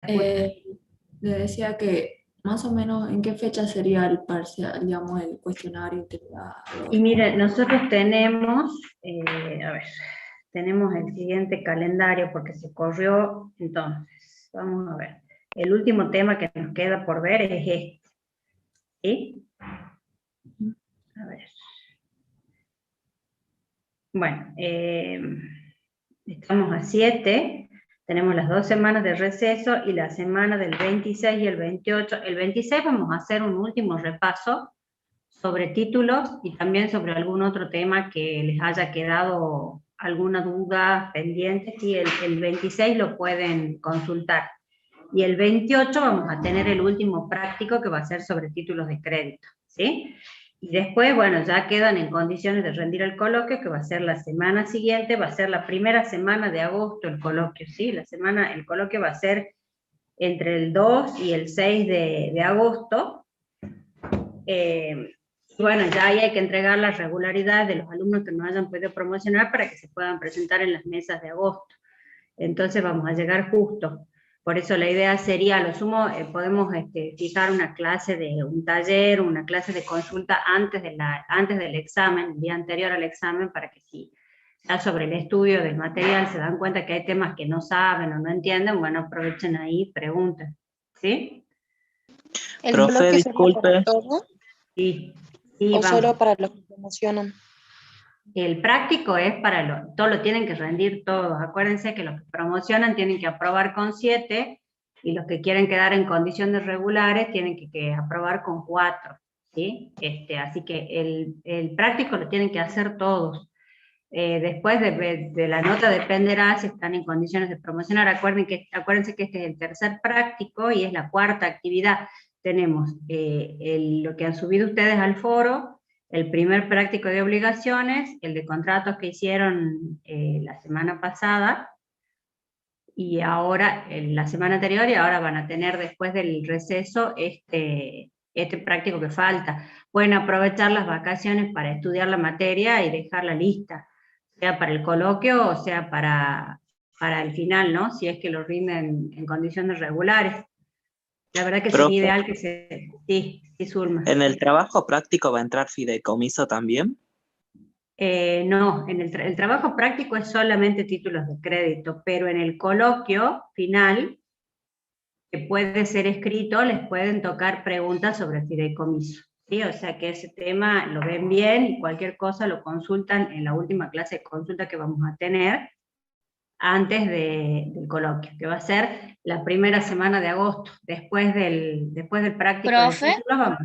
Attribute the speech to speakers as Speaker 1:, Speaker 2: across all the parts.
Speaker 1: Eh, Le decía que más o menos en qué fecha sería el parcial, digamos, el cuestionario que da
Speaker 2: Y
Speaker 1: los...
Speaker 2: mire, nosotros tenemos, a ver, tenemos el siguiente calendario porque se corrió, entonces, vamos a ver. El último tema que nos queda por ver es este, ¿sí? A ver. Bueno, estamos a 7, tenemos las 2 semanas de receso y la semana del 26 y el 28. El 26 vamos a hacer un último repaso sobre títulos y también sobre algún otro tema que les haya quedado alguna duda pendiente, y el 26 lo pueden consultar. Y el 28 vamos a tener el último práctico que va a ser sobre títulos de crédito, ¿sí? Y después, bueno, ya quedan en condiciones de rendir el coloquio, que va a ser la semana siguiente, va a ser la primera semana de agosto el coloquio, ¿sí? El coloquio va a ser entre el 2 y el 6 de agosto. Bueno, ya ahí hay que entregar las regularidades de los alumnos que no hayan podido promocionar para que se puedan presentar en las mesas de agosto. Entonces vamos a llegar justo. Por eso la idea sería, a lo sumo, podemos fijar una clase de un taller, una clase de consulta antes del examen, el día anterior al examen, para que si ya sobre el estudio del material se dan cuenta que hay temas que no saben o no entienden, bueno, aprovechen ahí, pregunten. ¿Sí?
Speaker 3: ¿El
Speaker 4: Profe,
Speaker 3: coloquio sería para
Speaker 4: disculpe.
Speaker 3: todo
Speaker 2: Sí, sí,
Speaker 3: o
Speaker 2: vamos.
Speaker 3: solo para los que promocionan?
Speaker 2: El práctico es todo lo tienen que rendir todos. Acuérdense que los que promocionan tienen que aprobar con 7 y los que quieren quedar en condiciones regulares tienen que aprobar con 4. ¿Sí? Así que el práctico lo tienen que hacer todos. Después de la nota dependerá si están en condiciones de promocionar. Acuérdense que este es el tercer práctico y es la cuarta actividad. Tenemos lo que han subido ustedes al foro, el primer práctico de obligaciones, el de contratos que hicieron la semana pasada, y ahora, la semana anterior, y ahora van a tener después del receso este práctico que falta. Pueden aprovechar las vacaciones para estudiar la materia y dejarla lista, sea para el coloquio o sea para el final, ¿no? Si es que lo rinden en condiciones regulares. La verdad que sería
Speaker 4: Profe,
Speaker 2: ideal que se... Sí, sí, Zulma.
Speaker 4: ¿en el trabajo práctico va a entrar fideicomiso también?
Speaker 2: No, el trabajo práctico es solamente títulos de crédito, pero en el coloquio final, que puede ser escrito, les pueden tocar preguntas sobre el fideicomiso. ¿Sí? O sea que ese tema lo ven bien y cualquier cosa lo consultan en la última clase de consulta que vamos a tener antes del coloquio, que va a ser la primera semana de agosto, después del práctico de
Speaker 5: Profe,
Speaker 2: títulos vamos.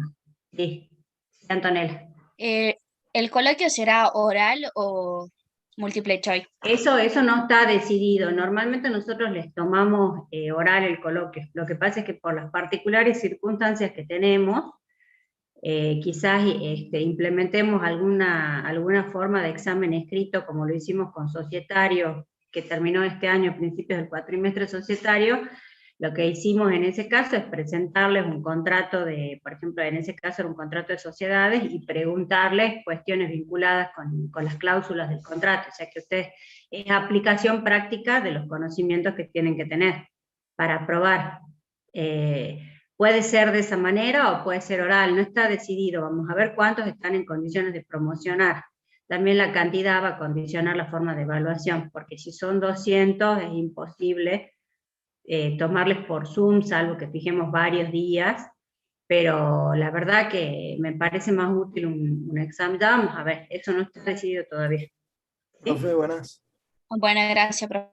Speaker 2: Sí, sí, Antonella.
Speaker 5: eh, ¿el coloquio será oral o multiple choice?
Speaker 2: Eso no está decidido. Normalmente nosotros les tomamos oral el coloquio. Lo que pasa es que por las particulares circunstancias que tenemos, quizás implementemos alguna forma de examen escrito, como lo hicimos con societario, que terminó este año a principios del cuatrimestre societario. Lo que hicimos en ese caso es presentarles un contrato por ejemplo, en ese caso era un contrato de sociedades, y preguntarles cuestiones vinculadas con las cláusulas del contrato, o sea que ustedes, es aplicación práctica de los conocimientos que tienen que tener para aprobar. Puede ser de esa manera o puede ser oral, no está decidido. Vamos a ver cuántos están en condiciones de promocionar. También la cantidad va a condicionar la forma de evaluación, porque si son 200 es imposible tomarles por Zoom, salvo que fijemos varios días, pero la verdad que me parece más útil un examen. Ya vamos a ver, eso no está decidido todavía. ¿Sí?
Speaker 6: Profe, buenas.
Speaker 5: Bueno, gracias, profe.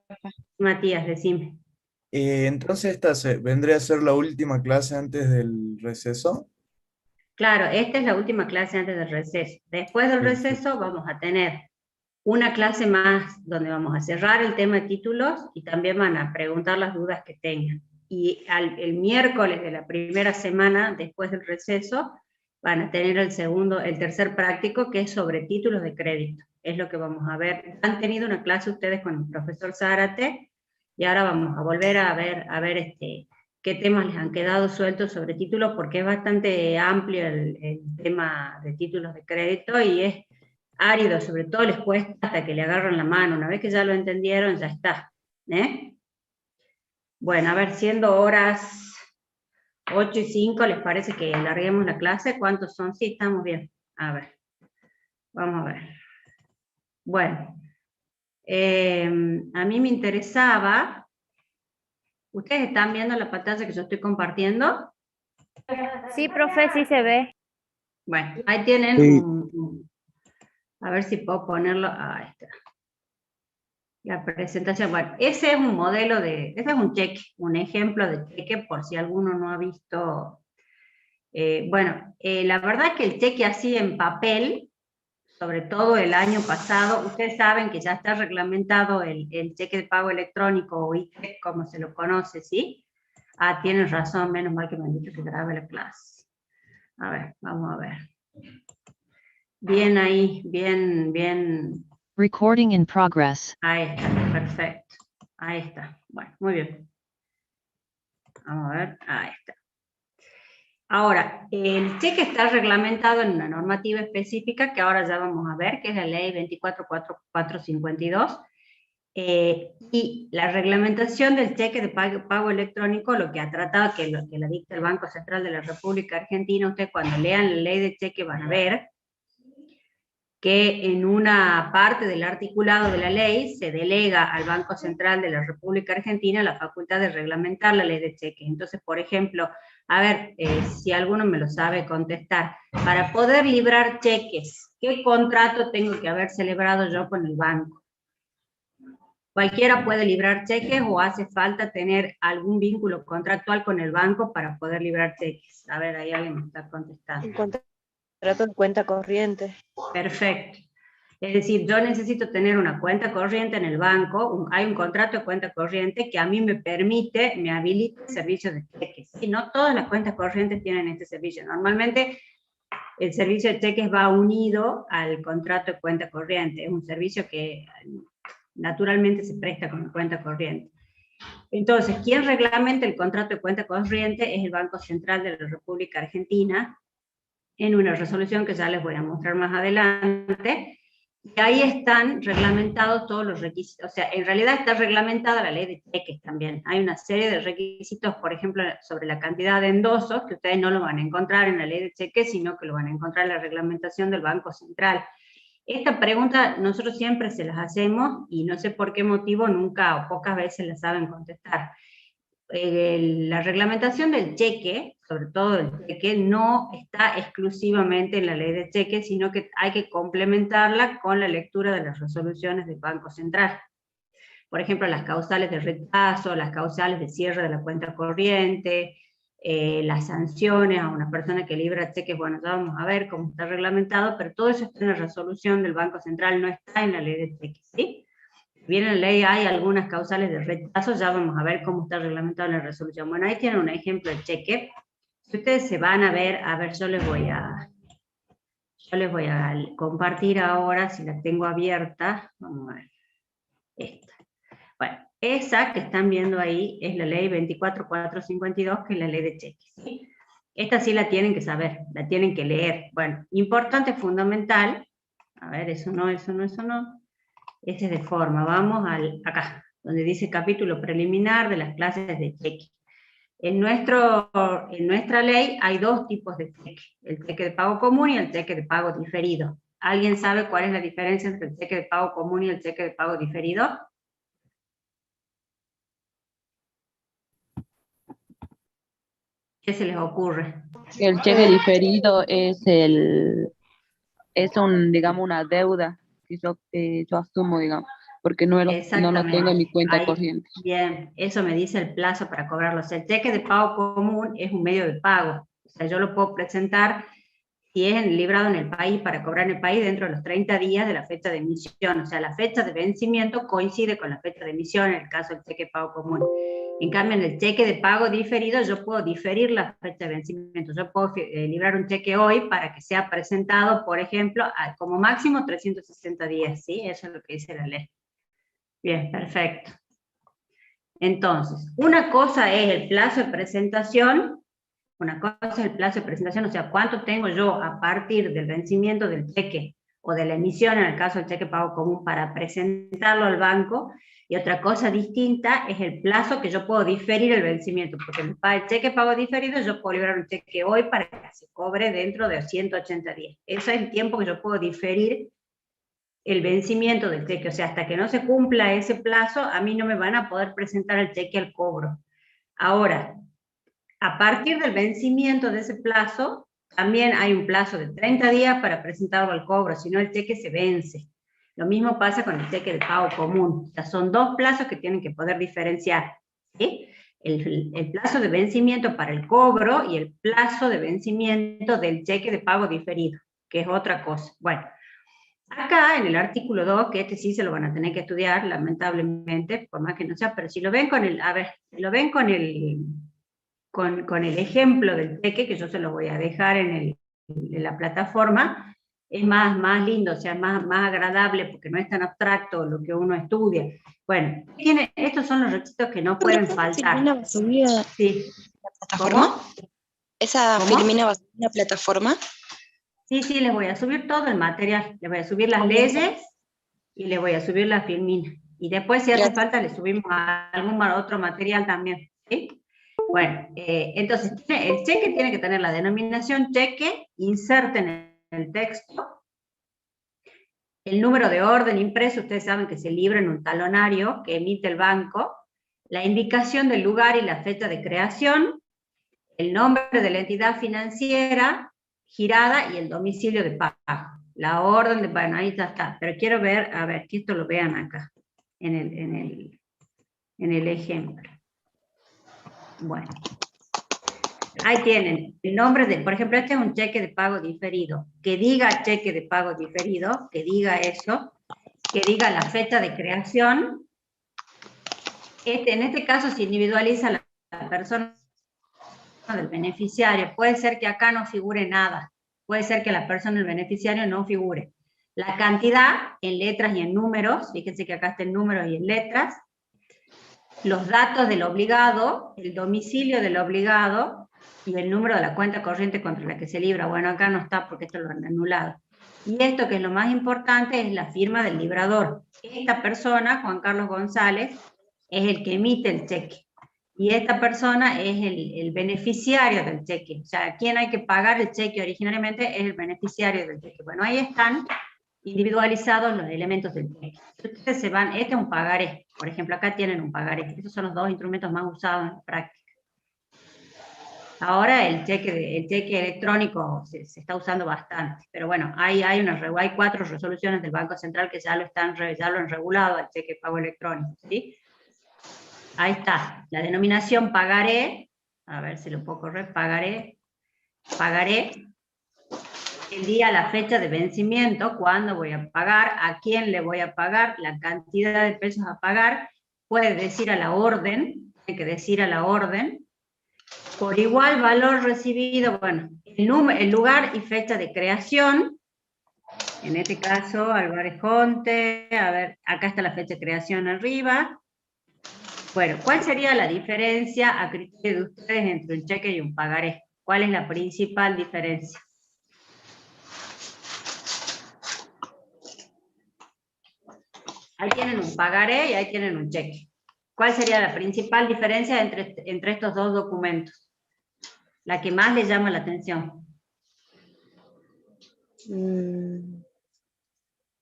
Speaker 2: Matías, decime.
Speaker 6: Entonces vendría a ser la última clase antes del receso.
Speaker 2: Claro, esta es la última clase antes del receso. Después del
Speaker 6: Perfecto.
Speaker 2: receso vamos a tener una clase más donde vamos a cerrar el tema de títulos y también van a preguntar las dudas que tengan. Y el miércoles de la primera semana, después del receso, van a tener el tercer práctico, que es sobre títulos de crédito. Es lo que vamos a ver. Han tenido una clase ustedes con el profesor Zárate, y ahora vamos a volver a ver qué temas les han quedado sueltos sobre títulos, porque es bastante amplio el tema de títulos de crédito, y es árido, sobre todo les cuesta hasta que le agarran la mano. Una vez que ya lo entendieron, ya está. Bueno, a ver, siendo horas 8:05, ¿les parece que alarguemos la clase? ¿Cuántos son? Sí, estamos bien. A ver, vamos a ver. Bueno, a mí me interesaba, ¿ustedes están viendo la pantalla que yo estoy compartiendo?
Speaker 7: Sí, profe, sí se ve.
Speaker 2: Bueno, ahí tienen
Speaker 4: Sí.
Speaker 2: a ver si puedo ponerlo, ahí está. La presentación, bueno, ese es un modelo ese es un cheque, un ejemplo de cheque por si alguno no ha visto. La verdad es que el cheque así en papel, sobre todo el año pasado, ustedes saben que ya está reglamentado el cheque de pago electrónico o ICE, como se lo conoce, ¿sí? Ah, tienen razón, menos mal que me han dicho que grabe la clase. A ver, vamos a ver. Bien ahí, bien.
Speaker 8: Recording in progress.
Speaker 2: Ahí está, perfecto. Ahí está. Bueno, muy bien. Vamos a ver, ahí está. Ahora, el cheque está reglamentado en una normativa específica que ahora ya vamos a ver, que es la ley 24.452. Y la reglamentación del cheque de pago electrónico, lo que ha tratado, que la dicta el Banco Central de la República Argentina, ustedes cuando lean la ley de cheque van a ver que en una parte del articulado de la ley se delega al Banco Central de la República Argentina la facultad de reglamentar la ley de cheques. Entonces, por ejemplo, a ver, si alguno me lo sabe contestar, para poder librar cheques, ¿qué contrato tengo que haber celebrado yo con el banco? ¿Cualquiera puede librar cheques o hace falta tener algún vínculo contractual con el banco para poder librar cheques? A ver, ahí alguien me está contestando.
Speaker 3: En contrato de cuenta corriente.
Speaker 2: Perfecto. Es decir, yo necesito tener una cuenta corriente en el banco, hay un contrato de cuenta corriente que a mí me habilita el servicio de cheques. Y no todas las cuentas corrientes tienen este servicio. Normalmente el servicio de cheques va unido al contrato de cuenta corriente. Es un servicio que naturalmente se presta con cuenta corriente. Entonces, quien reglamenta el contrato de cuenta corriente es el Banco Central de la República Argentina, en una resolución que ya les voy a mostrar más adelante, y ahí están reglamentados todos los requisitos. O sea, en realidad está reglamentada la ley de cheques también. Hay una serie de requisitos, por ejemplo, sobre la cantidad de endosos, que ustedes no lo van a encontrar en la ley de cheques, sino que lo van a encontrar en la reglamentación del Banco Central. Esta pregunta nosotros siempre se las hacemos, y no sé por qué motivo nunca o pocas veces la saben contestar. La reglamentación del cheque, sobre todo el cheque, no está exclusivamente en la ley de cheque, sino que hay que complementarla con la lectura de las resoluciones del Banco Central. Por ejemplo, las causales de rechazo, las causales de cierre de la cuenta corriente, las sanciones a una persona que libra cheques, bueno, ya vamos a ver cómo está reglamentado, pero todo eso está en la resolución del Banco Central, no está en la ley de cheques, ¿sí? Bien, en la ley hay algunas causales de rechazo, ya vamos a ver cómo está reglamentado en la resolución. Bueno, ahí tienen un ejemplo de cheque. Si ustedes se van a ver, yo les voy a compartir ahora, si la tengo abierta, vamos a ver, esta. Bueno, esa que están viendo ahí es la ley 24.452, que es la ley de cheques, ¿sí? Esta sí la tienen que saber, la tienen que leer. Bueno, importante, fundamental, a ver, eso no. Este es de forma, vamos acá, donde dice capítulo preliminar de las clases de cheque. En nuestra ley hay dos tipos de cheque, el cheque de pago común y el cheque de pago diferido. ¿Alguien sabe cuál es la diferencia entre el cheque de pago común y el cheque de pago diferido? ¿Qué se les ocurre?
Speaker 9: El cheque diferido es digamos, una deuda que yo asumo, digamos, porque no lo tengo en mi cuenta
Speaker 2: Ahí,
Speaker 9: corriente.
Speaker 2: Bien, eso me dice el plazo para cobrarlo. O sea, el cheque de pago común es un medio de pago. O sea, yo lo puedo presentar si es librado en el país, para cobrar en el país dentro de los 30 días de la fecha de emisión. O sea, la fecha de vencimiento coincide con la fecha de emisión en el caso del cheque de pago común. En cambio, en el cheque de pago diferido, yo puedo diferir la fecha de vencimiento. Yo puedo librar un cheque hoy para que sea presentado, por ejemplo, como máximo 360 días, ¿sí? Eso es lo que dice la ley. Bien, perfecto. Entonces, una cosa es el plazo de presentación, o sea, cuánto tengo yo a partir del vencimiento del cheque o de la emisión, en el caso del cheque pago común, para presentarlo al banco, y otra cosa distinta es el plazo que yo puedo diferir el vencimiento, porque el cheque pago diferido yo puedo liberar un cheque hoy para que se cobre dentro de 180 días. Ese es el tiempo que yo puedo diferir el vencimiento del cheque, o sea, hasta que no se cumpla ese plazo, a mí no me van a poder presentar el cheque al cobro. Ahora, a partir del vencimiento de ese plazo, también hay un plazo de 30 días para presentarlo al cobro, si no el cheque se vence. Lo mismo pasa con el cheque de pago común. O sea, son dos plazos que tienen que poder diferenciar, ¿sí? El plazo de vencimiento para el cobro y el plazo de vencimiento del cheque de pago diferido, que es otra cosa. Bueno, acá en el artículo 2, que este sí se lo van a tener que estudiar, lamentablemente, por más que no sea, pero si lo ven con el, a ver, si lo ven con el ejemplo del cheque, que yo se lo voy a dejar en la plataforma, es más lindo, o sea, más agradable, porque no es tan abstracto lo que uno estudia. Bueno, estos son los requisitos que no pueden faltar.
Speaker 10: ¿Filmina va a subir a
Speaker 2: Sí.
Speaker 10: la plataforma?
Speaker 2: ¿Cómo?
Speaker 10: ¿Esa
Speaker 2: ¿Cómo?
Speaker 10: Filmina va a subir a la plataforma?
Speaker 2: Sí, les voy a subir todo el material, les voy a subir las leyes y les voy a subir la filmina. Y después, si hace falta, le subimos algún otro material también, ¿sí? Bueno, entonces, el cheque tiene que tener la denominación cheque, inserten el texto, el número de orden impreso, ustedes saben que se libra en un talonario que emite el banco, la indicación del lugar y la fecha de creación, el nombre de la entidad financiera girada y el domicilio de pago. La orden de, bueno, ahí ya está, pero quiero ver, a ver, que esto lo vean acá, en el ejemplo. Bueno. Ahí tienen el nombre de, por ejemplo, este es un cheque de pago diferido, que diga cheque de pago diferido, que diga eso, que diga la fecha de creación. En este caso se individualiza la persona del beneficiario, puede ser que acá no figure nada, puede ser que la persona del beneficiario no figure. La cantidad en letras y en números, fíjense que acá está en números y en letras, los datos del obligado, el domicilio del obligado, y el número de la cuenta corriente contra la que se libra. Bueno, acá no está porque esto lo han anulado. Y esto, que es lo más importante, es la firma del librador. Esta persona, Juan Carlos González, es el que emite el cheque. Y esta persona es el beneficiario del cheque. O sea, quien hay que pagar el cheque originariamente es el beneficiario del cheque. Bueno, ahí están individualizados los elementos del cheque. Ustedes se van, este es un pagaré. Por ejemplo, acá tienen un pagaré. Estos son los dos instrumentos más usados en la práctica. Ahora el cheque electrónico se está usando bastante, pero bueno, hay 4 resoluciones del Banco Central que ya lo han regulado al cheque pago electrónico, ¿sí? Ahí está, la denominación pagaré, a ver si lo puedo correr, pagaré, el día, la fecha de vencimiento, cuándo voy a pagar, a quién le voy a pagar, la cantidad de pesos a pagar, puede decir a la orden, tiene que decir a la orden, por igual valor recibido, bueno, el lugar y fecha de creación, en este caso Álvarez Jonte, a ver, acá está la fecha de creación arriba. Bueno, ¿cuál sería la diferencia a criterio de ustedes entre un cheque y un pagaré? ¿Cuál es la principal diferencia? Ahí tienen un pagaré y ahí tienen un cheque. ¿Cuál sería la principal diferencia entre estos dos documentos? La que más le llama la atención.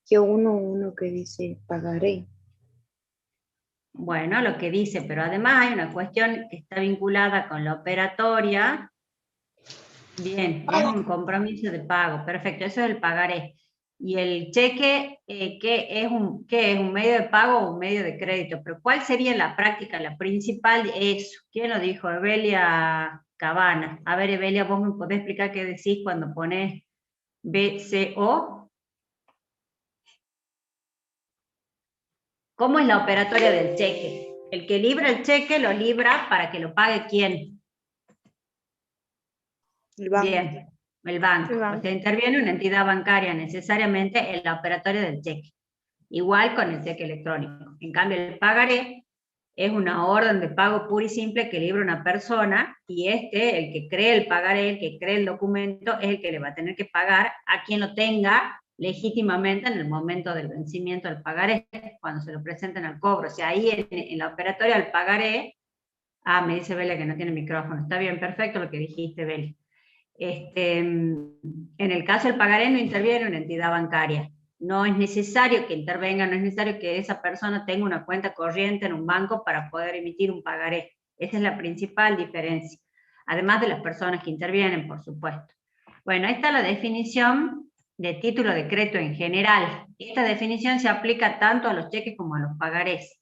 Speaker 3: Que uno que dice pagaré.
Speaker 2: Bueno, lo que dice, pero además hay una cuestión que está vinculada con la operatoria. Bien, es un compromiso de pago, perfecto, eso es el pagaré. Y el cheque, ¿qué es un medio de pago o un medio de crédito? Pero ¿cuál sería en la práctica la principal de eso? ¿Quién lo dijo? Evelia Cabana. A ver, Evelia, ¿vos me podés explicar qué decís cuando pones BCO? ¿Cómo es la operatoria del cheque? El que libra el cheque lo libra para que lo pague ¿quién?
Speaker 3: El banco.
Speaker 2: Bien, el banco. O sea, interviene una entidad bancaria necesariamente en la operatoria del cheque. Igual con el cheque electrónico. En cambio, el pagaré es una orden de pago pura y simple que libra una persona, y el que cree el pagaré, el que cree el documento, es el que le va a tener que pagar a quien lo tenga legítimamente en el momento del vencimiento del pagaré, cuando se lo presenten al cobro. O sea, ahí en la operatoria del pagaré, me dice Bele que no tiene micrófono. Está bien, perfecto lo que dijiste, Bele. En el caso del pagaré no interviene una entidad bancaria. No es necesario que intervenga, no es necesario que esa persona tenga una cuenta corriente en un banco para poder emitir un pagaré. Esa es la principal diferencia. Además de las personas que intervienen, por supuesto. Bueno, ahí está la definición de título de crédito en general. Esta definición se aplica tanto a los cheques como a los pagarés.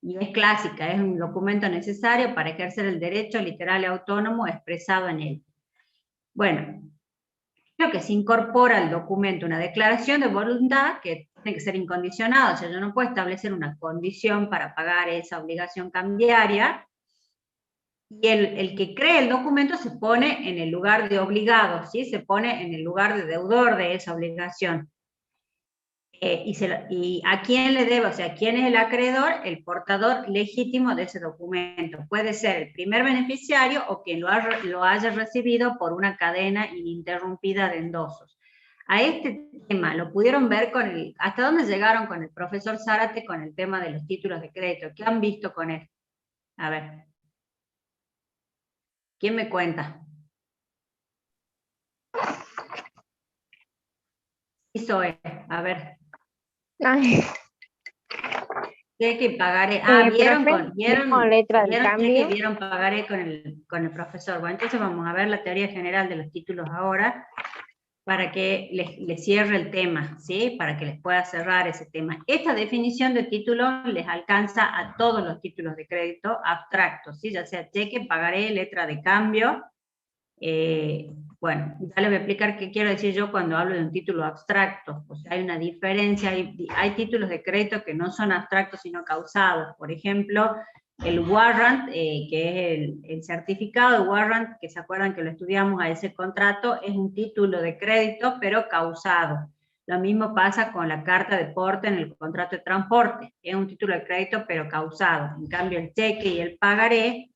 Speaker 2: Y es clásica, es un documento necesario para ejercer el derecho literal y autónomo expresado en él. Bueno, creo que se incorpora al documento una declaración de voluntad que tiene que ser incondicionada, o sea, yo no puedo establecer una condición para pagar esa obligación cambiaria, y el que cree el documento se pone en el lugar de obligado, ¿sí? Se pone en el lugar de deudor de esa obligación. Y a quién le debe, o sea, quién es el acreedor, el portador legítimo de ese documento. Puede ser el primer beneficiario o quien lo haya recibido por una cadena ininterrumpida de endosos. A este tema lo pudieron ver ¿hasta dónde llegaron con el profesor Zárate con el tema de los títulos de crédito? ¿Qué han visto con él? A ver. ¿Quién me cuenta? Hizo a ver.
Speaker 7: Ay,
Speaker 2: Cheque y pagaré.
Speaker 7: ¿vieron letra de cambio?
Speaker 2: Vieron pagaré con el profesor. Bueno, entonces vamos a ver la teoría general de los títulos ahora, para que les cierre el tema, ¿sí? Para que les pueda cerrar ese tema. Esta definición de título les alcanza a todos los títulos de crédito abstractos, ¿sí? Ya sea cheque, pagaré, letra de cambio. Bueno, ya les voy a explicar qué quiero decir yo cuando hablo de un título abstracto. O sea, hay una diferencia, hay títulos de crédito que no son abstractos sino causados. Por ejemplo, el warrant, que es el certificado de warrant, que se acuerdan que lo estudiamos a ese contrato, es un título de crédito pero causado. Lo mismo pasa con la carta de porte en el contrato de transporte, es un título de crédito pero causado. En cambio el cheque y el pagaré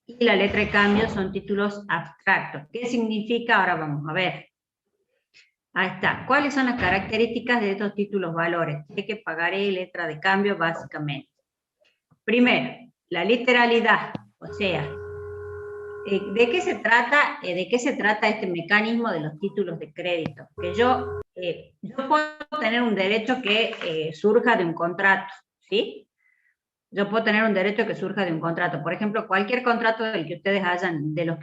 Speaker 2: y la letra de cambio son títulos abstractos. ¿Qué significa? Ahora vamos a ver. Ahí está. ¿Cuáles son las características de estos títulos valores? Cheque, pagaré y letra de cambio básicamente. Primero, la literalidad, o sea, ¿de qué se trata este mecanismo de los títulos de crédito? Que yo puedo tener un derecho que surja de un contrato, ¿sí? Yo puedo tener un derecho que surja de un contrato. Por ejemplo, cualquier contrato de los que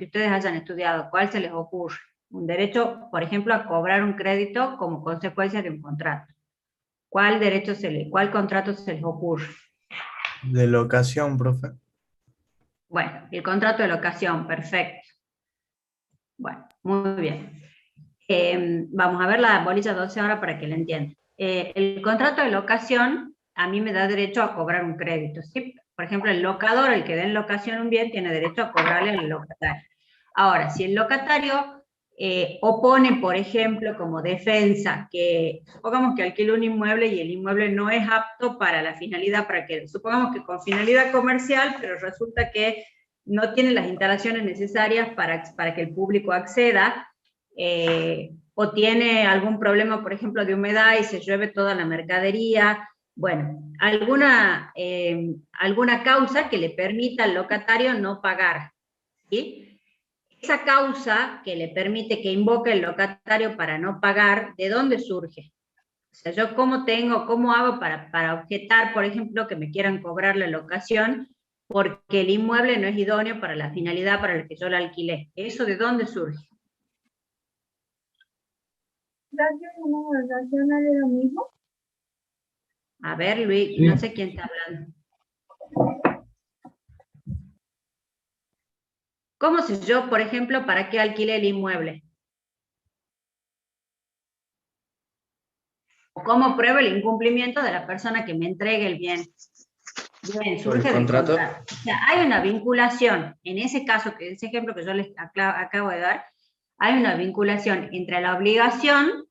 Speaker 2: ustedes hayan estudiado, ¿cuál se les ocurre? Un derecho, por ejemplo, a cobrar un crédito como consecuencia de un contrato. ¿Cuál contrato se les ocurre?
Speaker 6: De locación, profe.
Speaker 2: Bueno, el contrato de locación, perfecto. Bueno, muy bien. Vamos a ver la bolilla 12 ahora para que la entiendan. El contrato de locación a mí me da derecho a cobrar un crédito, ¿sí? Por ejemplo, el locador, el que da en locación un bien, tiene derecho a cobrarle al locatario. Ahora, si el locatario opone, por ejemplo, como defensa, que supongamos que alquila un inmueble y el inmueble no es apto para la finalidad, supongamos que con finalidad comercial, pero resulta que no tiene las instalaciones necesarias para que el público acceda, o tiene algún problema, por ejemplo, de humedad y se llueve toda la mercadería. Bueno, alguna causa que le permita al locatario no pagar, ¿sí? Esa causa que le permite que invoque el locatario para no pagar, ¿de dónde surge? O sea, yo cómo hago para objetar, por ejemplo, que me quieran cobrar la locación porque el inmueble no es idóneo para la finalidad para la que yo la alquilé. ¿Eso de dónde surge?
Speaker 3: ¿Racional lo mismo?
Speaker 2: A ver, Luis, no sé quién está hablando. ¿Cómo sé yo, por ejemplo, para qué alquilé el inmueble? ¿O cómo pruebo el incumplimiento de la persona que me entregue el bien? Bien, surge del contrato. O sea, hay una vinculación, en ese caso, ese ejemplo que yo les acabo de dar, hay una vinculación entre la obligación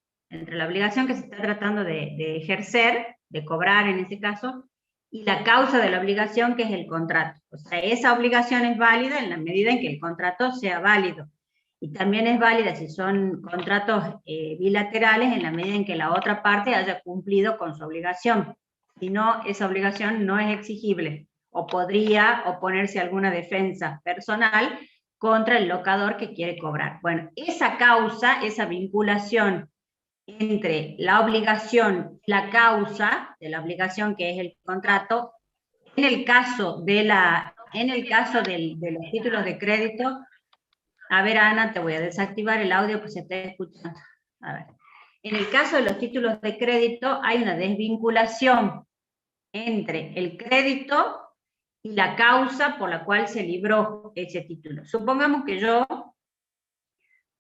Speaker 2: que se está tratando de ejercer, de cobrar en ese caso, y la causa de la obligación, que es el contrato. O sea, esa obligación es válida en la medida en que el contrato sea válido. Y también es válida si son contratos bilaterales en la medida en que la otra parte haya cumplido con su obligación. Si no, esa obligación no es exigible, o podría oponerse a alguna defensa personal contra el locador que quiere cobrar. Bueno, esa causa, esa vinculación entre la obligación y la causa de la obligación, que es el contrato, en el caso de los títulos de crédito. A ver, Ana, te voy a desactivar el audio pues se está escuchando. A ver. En el caso de los títulos de crédito hay una desvinculación entre el crédito y la causa por la cual se libró ese título. Supongamos que yo,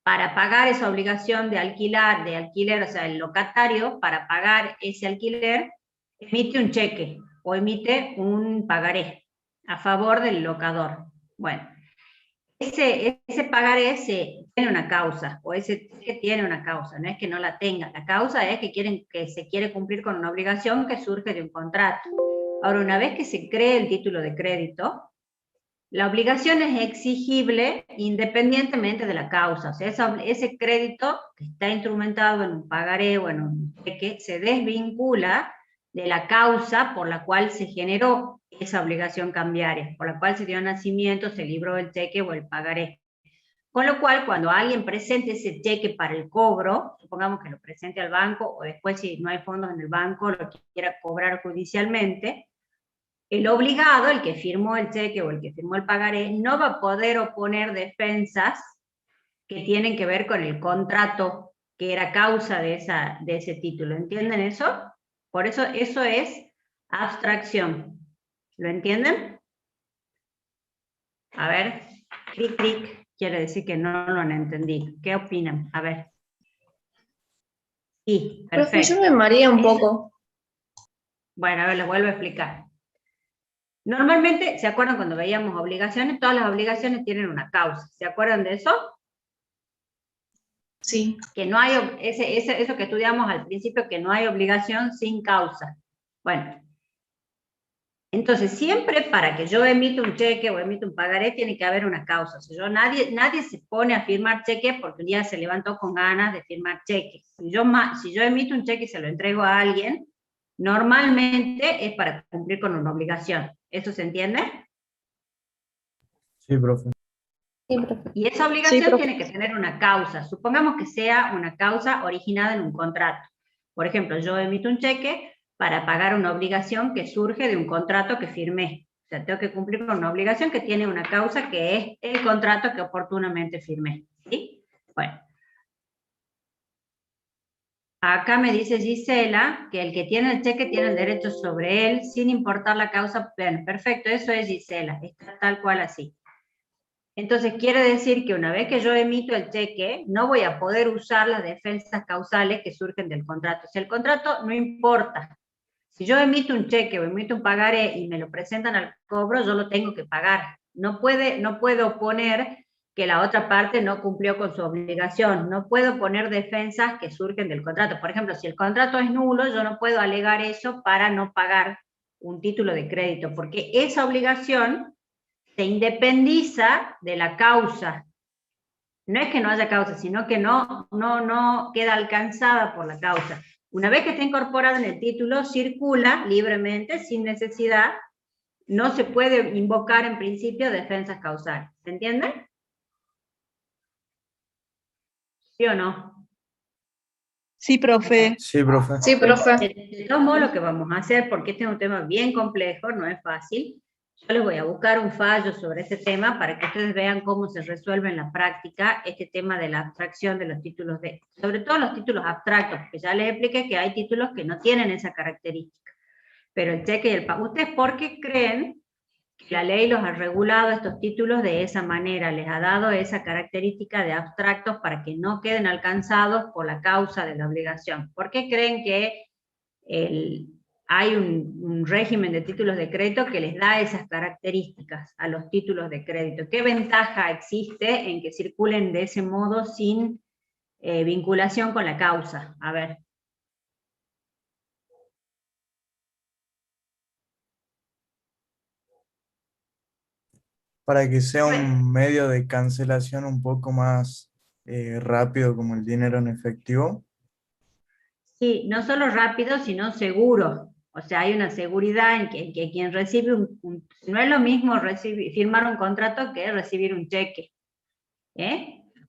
Speaker 2: para pagar esa obligación de alquiler, o sea, el locatario, para pagar ese alquiler, emite un cheque o emite un pagaré a favor del locador. Bueno, ese pagaré tiene una causa, o ese cheque tiene una causa, no es que no la tenga. La causa es que se quiere cumplir con una obligación que surge de un contrato. Ahora, una vez que se cree el título de crédito, la obligación es exigible independientemente de la causa. O sea, ese crédito que está instrumentado en un pagaré o en un cheque se desvincula de la causa por la cual se generó esa obligación cambiaria, por la cual se dio nacimiento, se libró el cheque o el pagaré. Con lo cual, cuando alguien presente ese cheque para el cobro, supongamos que lo presente al banco, o después si no hay fondos en el banco, lo quiera cobrar judicialmente, el obligado, el que firmó el cheque o el que firmó el pagaré, no va a poder oponer defensas que tienen que ver con el contrato que era causa de ese título. ¿Entienden eso? Por eso eso es abstracción. ¿Lo entienden? A ver, clic, clic, quiere decir que no lo han entendido. ¿Qué opinan? A ver. Sí, perfecto.
Speaker 1: Profe, yo me mareé un poco.
Speaker 2: Bueno, a ver, les vuelvo a explicar. Normalmente, ¿se acuerdan cuando veíamos obligaciones? Todas las obligaciones tienen una causa. ¿Se acuerdan de eso?
Speaker 1: Sí.
Speaker 2: Que no hay, eso que estudiamos al principio, que no hay obligación sin causa. Bueno, entonces siempre para que yo emita un cheque o emita un pagaré tiene que haber una causa. O sea, nadie se pone a firmar cheque porque un día se levantó con ganas de firmar cheque. Si yo emito un cheque y se lo entrego a alguien, normalmente es para cumplir con una obligación. ¿Eso se entiende?
Speaker 6: Sí, profe.
Speaker 1: Sí, profe.
Speaker 2: Y esa obligación tiene que tener una causa. Supongamos que sea una causa originada en un contrato. Por ejemplo, yo emito un cheque para pagar una obligación que surge de un contrato que firmé. O sea, tengo que cumplir con una obligación que tiene una causa que es el contrato que oportunamente firmé. ¿Sí? Bueno. Acá me dice Gisela que el que tiene el cheque tiene el derecho sobre él sin importar la causa. Bueno, perfecto, eso es Gisela, está tal cual así. Entonces quiere decir que una vez que yo emito el cheque, no voy a poder usar las defensas causales que surgen del contrato. Si el contrato no importa, si yo emito un cheque o emito un pagaré y me lo presentan al cobro, yo lo tengo que pagar. No puedo poner que la otra parte no cumplió con su obligación. No puedo poner defensas que surgen del contrato. Por ejemplo, si el contrato es nulo, yo no puedo alegar eso para no pagar un título de crédito, porque esa obligación se independiza de la causa. No es que no haya causa, sino que no queda alcanzada por la causa. Una vez que está incorporado en el título, circula libremente, sin necesidad, no se puede invocar en principio defensas causales. ¿Se entiende? ¿Sí o no?
Speaker 9: Sí, profe.
Speaker 6: Sí, profe.
Speaker 1: Sí, profe.
Speaker 2: De todos modos, lo que vamos a hacer, porque este es un tema bien complejo, no es fácil, yo les voy a buscar un fallo sobre este tema para que ustedes vean cómo se resuelve en la práctica este tema de la abstracción de los títulos sobre todo los títulos abstractos, porque ya les expliqué que hay títulos que no tienen esa característica. Pero el cheque y el pago, ¿ustedes por qué creen que la ley los ha regulado estos títulos de esa manera? Les ha dado esa característica de abstractos para que no queden alcanzados por la causa de la obligación. ¿Por qué creen que hay un régimen de títulos de crédito que les da esas características a los títulos de crédito? ¿Qué ventaja existe en que circulen de ese modo sin vinculación con la causa? A ver.
Speaker 6: para que sea un medio de cancelación un poco más rápido como el dinero en efectivo.
Speaker 2: Sí, no solo rápido, sino seguro. O sea, hay una seguridad en que quien recibe no es lo mismo firmar un contrato que recibir un cheque.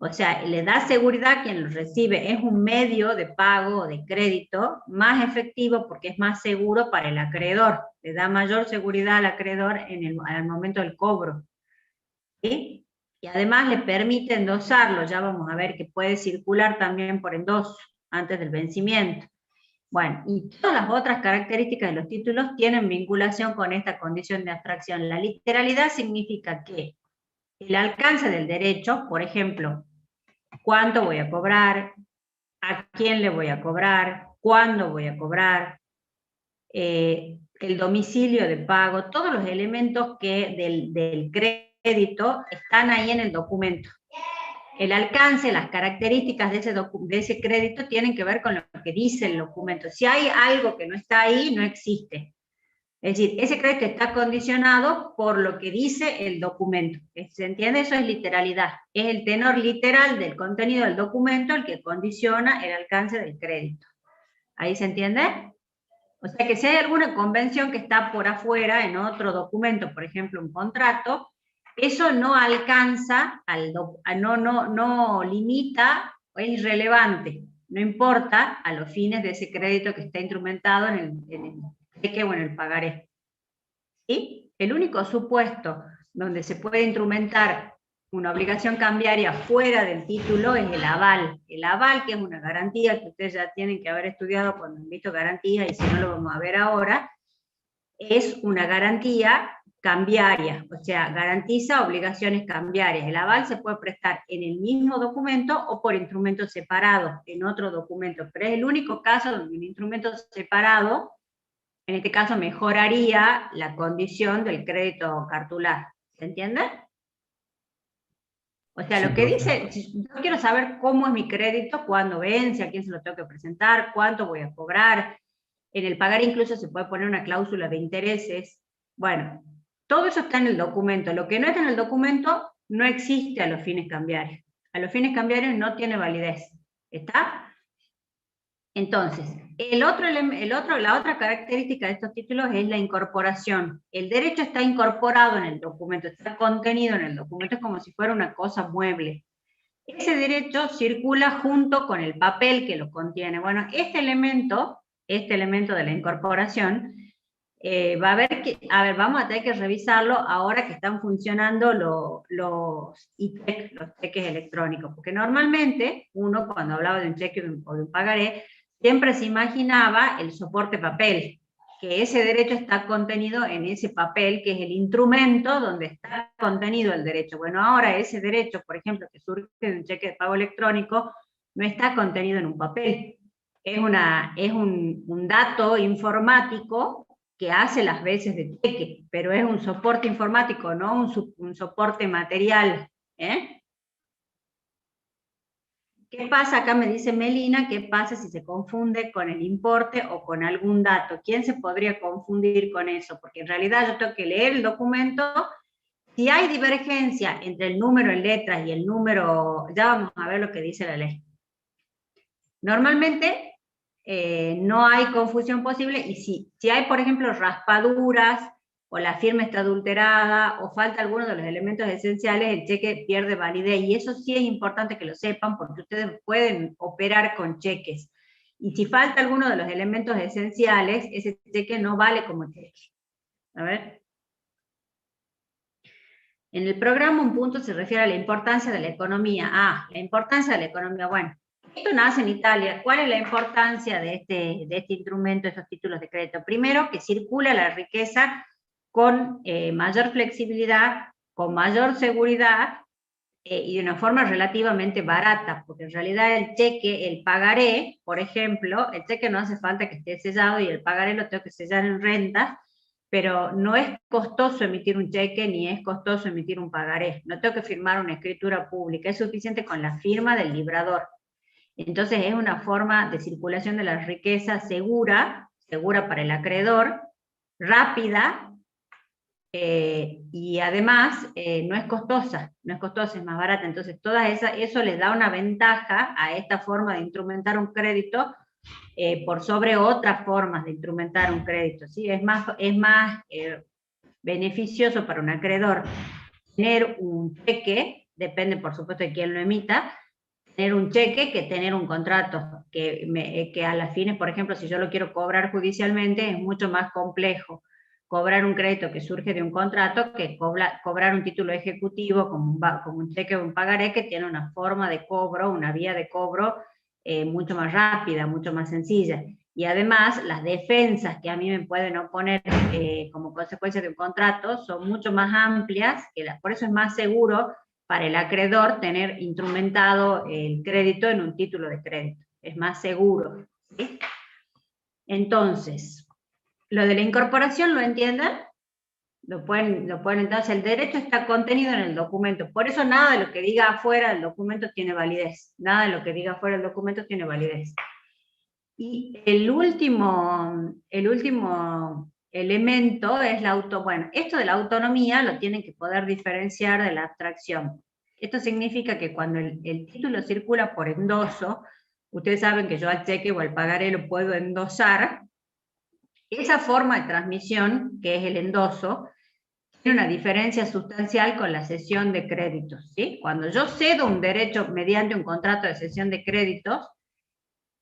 Speaker 2: O sea, le da seguridad a quien lo recibe. Es un medio de pago o de crédito más efectivo porque es más seguro para el acreedor. Le da mayor seguridad al acreedor al momento del cobro. ¿Sí? Y además le permite endosarlo. Ya vamos a ver que puede circular también por endoso antes del vencimiento. Bueno, y todas las otras características de los títulos tienen vinculación con esta condición de abstracción. La literalidad significa que el alcance del derecho, por ejemplo, cuánto voy a cobrar, a quién le voy a cobrar, cuándo voy a cobrar, el domicilio de pago, todos los elementos que del crédito están ahí en el documento. El alcance, las características de ese crédito tienen que ver con lo que dice el documento. Si hay algo que no está ahí, no existe. Es decir, ese crédito está condicionado por lo que dice el documento. ¿Se entiende? Eso es literalidad. Es el tenor literal del contenido del documento el que condiciona el alcance del crédito. ¿Ahí se entiende? O sea que si hay alguna convención que está por afuera en otro documento, por ejemplo un contrato, eso no alcanza, no limita, o es irrelevante, no importa a los fines de ese crédito que está instrumentado en el cheque o en el pagaré. ¿Sí? El único supuesto donde se puede instrumentar una obligación cambiaria fuera del título es el aval. El aval, que es una garantía que ustedes ya tienen que haber estudiado cuando han visto garantía, y si no lo vamos a ver ahora, es una garantía cambiaria, o sea, garantiza obligaciones cambiarias. El aval se puede prestar en el mismo documento o por instrumentos separados, en otro documento, pero es el único caso donde un instrumento separado, en este caso, mejoraría la condición del crédito cartular. ¿Se entiende? O sea, lo que dice, yo quiero saber cómo es mi crédito, cuándo vence, a quién se lo tengo que presentar, cuánto voy a cobrar. En el pagar incluso se puede poner una cláusula de intereses. Bueno, todo eso está en el documento. Lo que no está en el documento no existe a los fines cambiarios. A los fines cambiarios no tiene validez. ¿Está? Entonces, la otra característica de estos títulos es la incorporación. El derecho está incorporado en el documento, está contenido en el documento, es como si fuera una cosa mueble. Ese derecho circula junto con el papel que lo contiene. Bueno, este elemento de la incorporación, vamos a tener que revisarlo ahora que están funcionando los e-cheques, los cheques electrónicos, porque normalmente uno cuando hablaba de un cheque o de un pagaré, siempre se imaginaba el soporte papel, que ese derecho está contenido en ese papel, que es el instrumento donde está contenido el derecho. Bueno, ahora ese derecho, por ejemplo, que surge de un cheque de pago electrónico, no está contenido en un papel. Es un dato informático que hace las veces de cheque, pero es un soporte informático, no un soporte material. ¿Qué pasa? Acá me dice Melina, ¿qué pasa si se confunde con el importe o con algún dato? ¿Quién se podría confundir con eso? Porque en realidad yo tengo que leer el documento. Si hay divergencia entre el número en letras y el número, ya vamos a ver lo que dice la ley. Normalmente no hay confusión posible, y si hay, por ejemplo, raspaduras, o la firma está adulterada, o falta alguno de los elementos esenciales, el cheque pierde validez, y eso sí es importante que lo sepan, porque ustedes pueden operar con cheques, y si falta alguno de los elementos esenciales, ese cheque no vale como cheque. A ver. En el programa un punto se refiere a la importancia de la economía. La importancia de la economía, bueno, esto nace en Italia. ¿Cuál es la importancia de este instrumento, de estos títulos de crédito? Primero, que circula la riqueza con mayor flexibilidad, con mayor seguridad y de una forma relativamente barata, porque en realidad el cheque, el pagaré, por ejemplo, el cheque no hace falta que esté sellado y el pagaré lo tengo que sellar en rentas, pero no es costoso emitir un cheque ni es costoso emitir un pagaré. No tengo que firmar una escritura pública, es suficiente con la firma del librador. Entonces es una forma de circulación de la riqueza segura para el acreedor, rápida, y además no es costosa, es más barata. Entonces eso les da una ventaja a esta forma de instrumentar un crédito por sobre otras formas de instrumentar un crédito, ¿sí? Es más beneficioso para un acreedor tener un cheque, depende por supuesto de quién lo emita, tener un cheque que tener un contrato, que a las fines, por ejemplo, si yo lo quiero cobrar judicialmente, es mucho más complejo cobrar un crédito que surge de un contrato que cobrar un título ejecutivo como un cheque o un pagaré que tiene una forma de cobro, una vía de cobro mucho más rápida, mucho más sencilla. Y además, las defensas que a mí me pueden oponer como consecuencia de un contrato son mucho más amplias, por eso es más seguro para el acreedor tener instrumentado el crédito en un título de crédito. Es más seguro, ¿sí? Entonces, lo de la incorporación, ¿lo entienden? Lo pueden entonces, el derecho está contenido en el documento. Por eso nada de lo que diga afuera del documento tiene validez. Nada de lo que diga afuera del documento tiene validez. Y el último elemento es bueno, esto de la autonomía lo tienen que poder diferenciar de la abstracción. Esto significa que cuando el título circula por endoso, ustedes saben que yo al cheque o al pagaré lo puedo endosar. Esa forma de transmisión, que es el endoso, tiene una diferencia sustancial con la cesión de créditos, ¿sí? Cuando yo cedo un derecho mediante un contrato de cesión de créditos,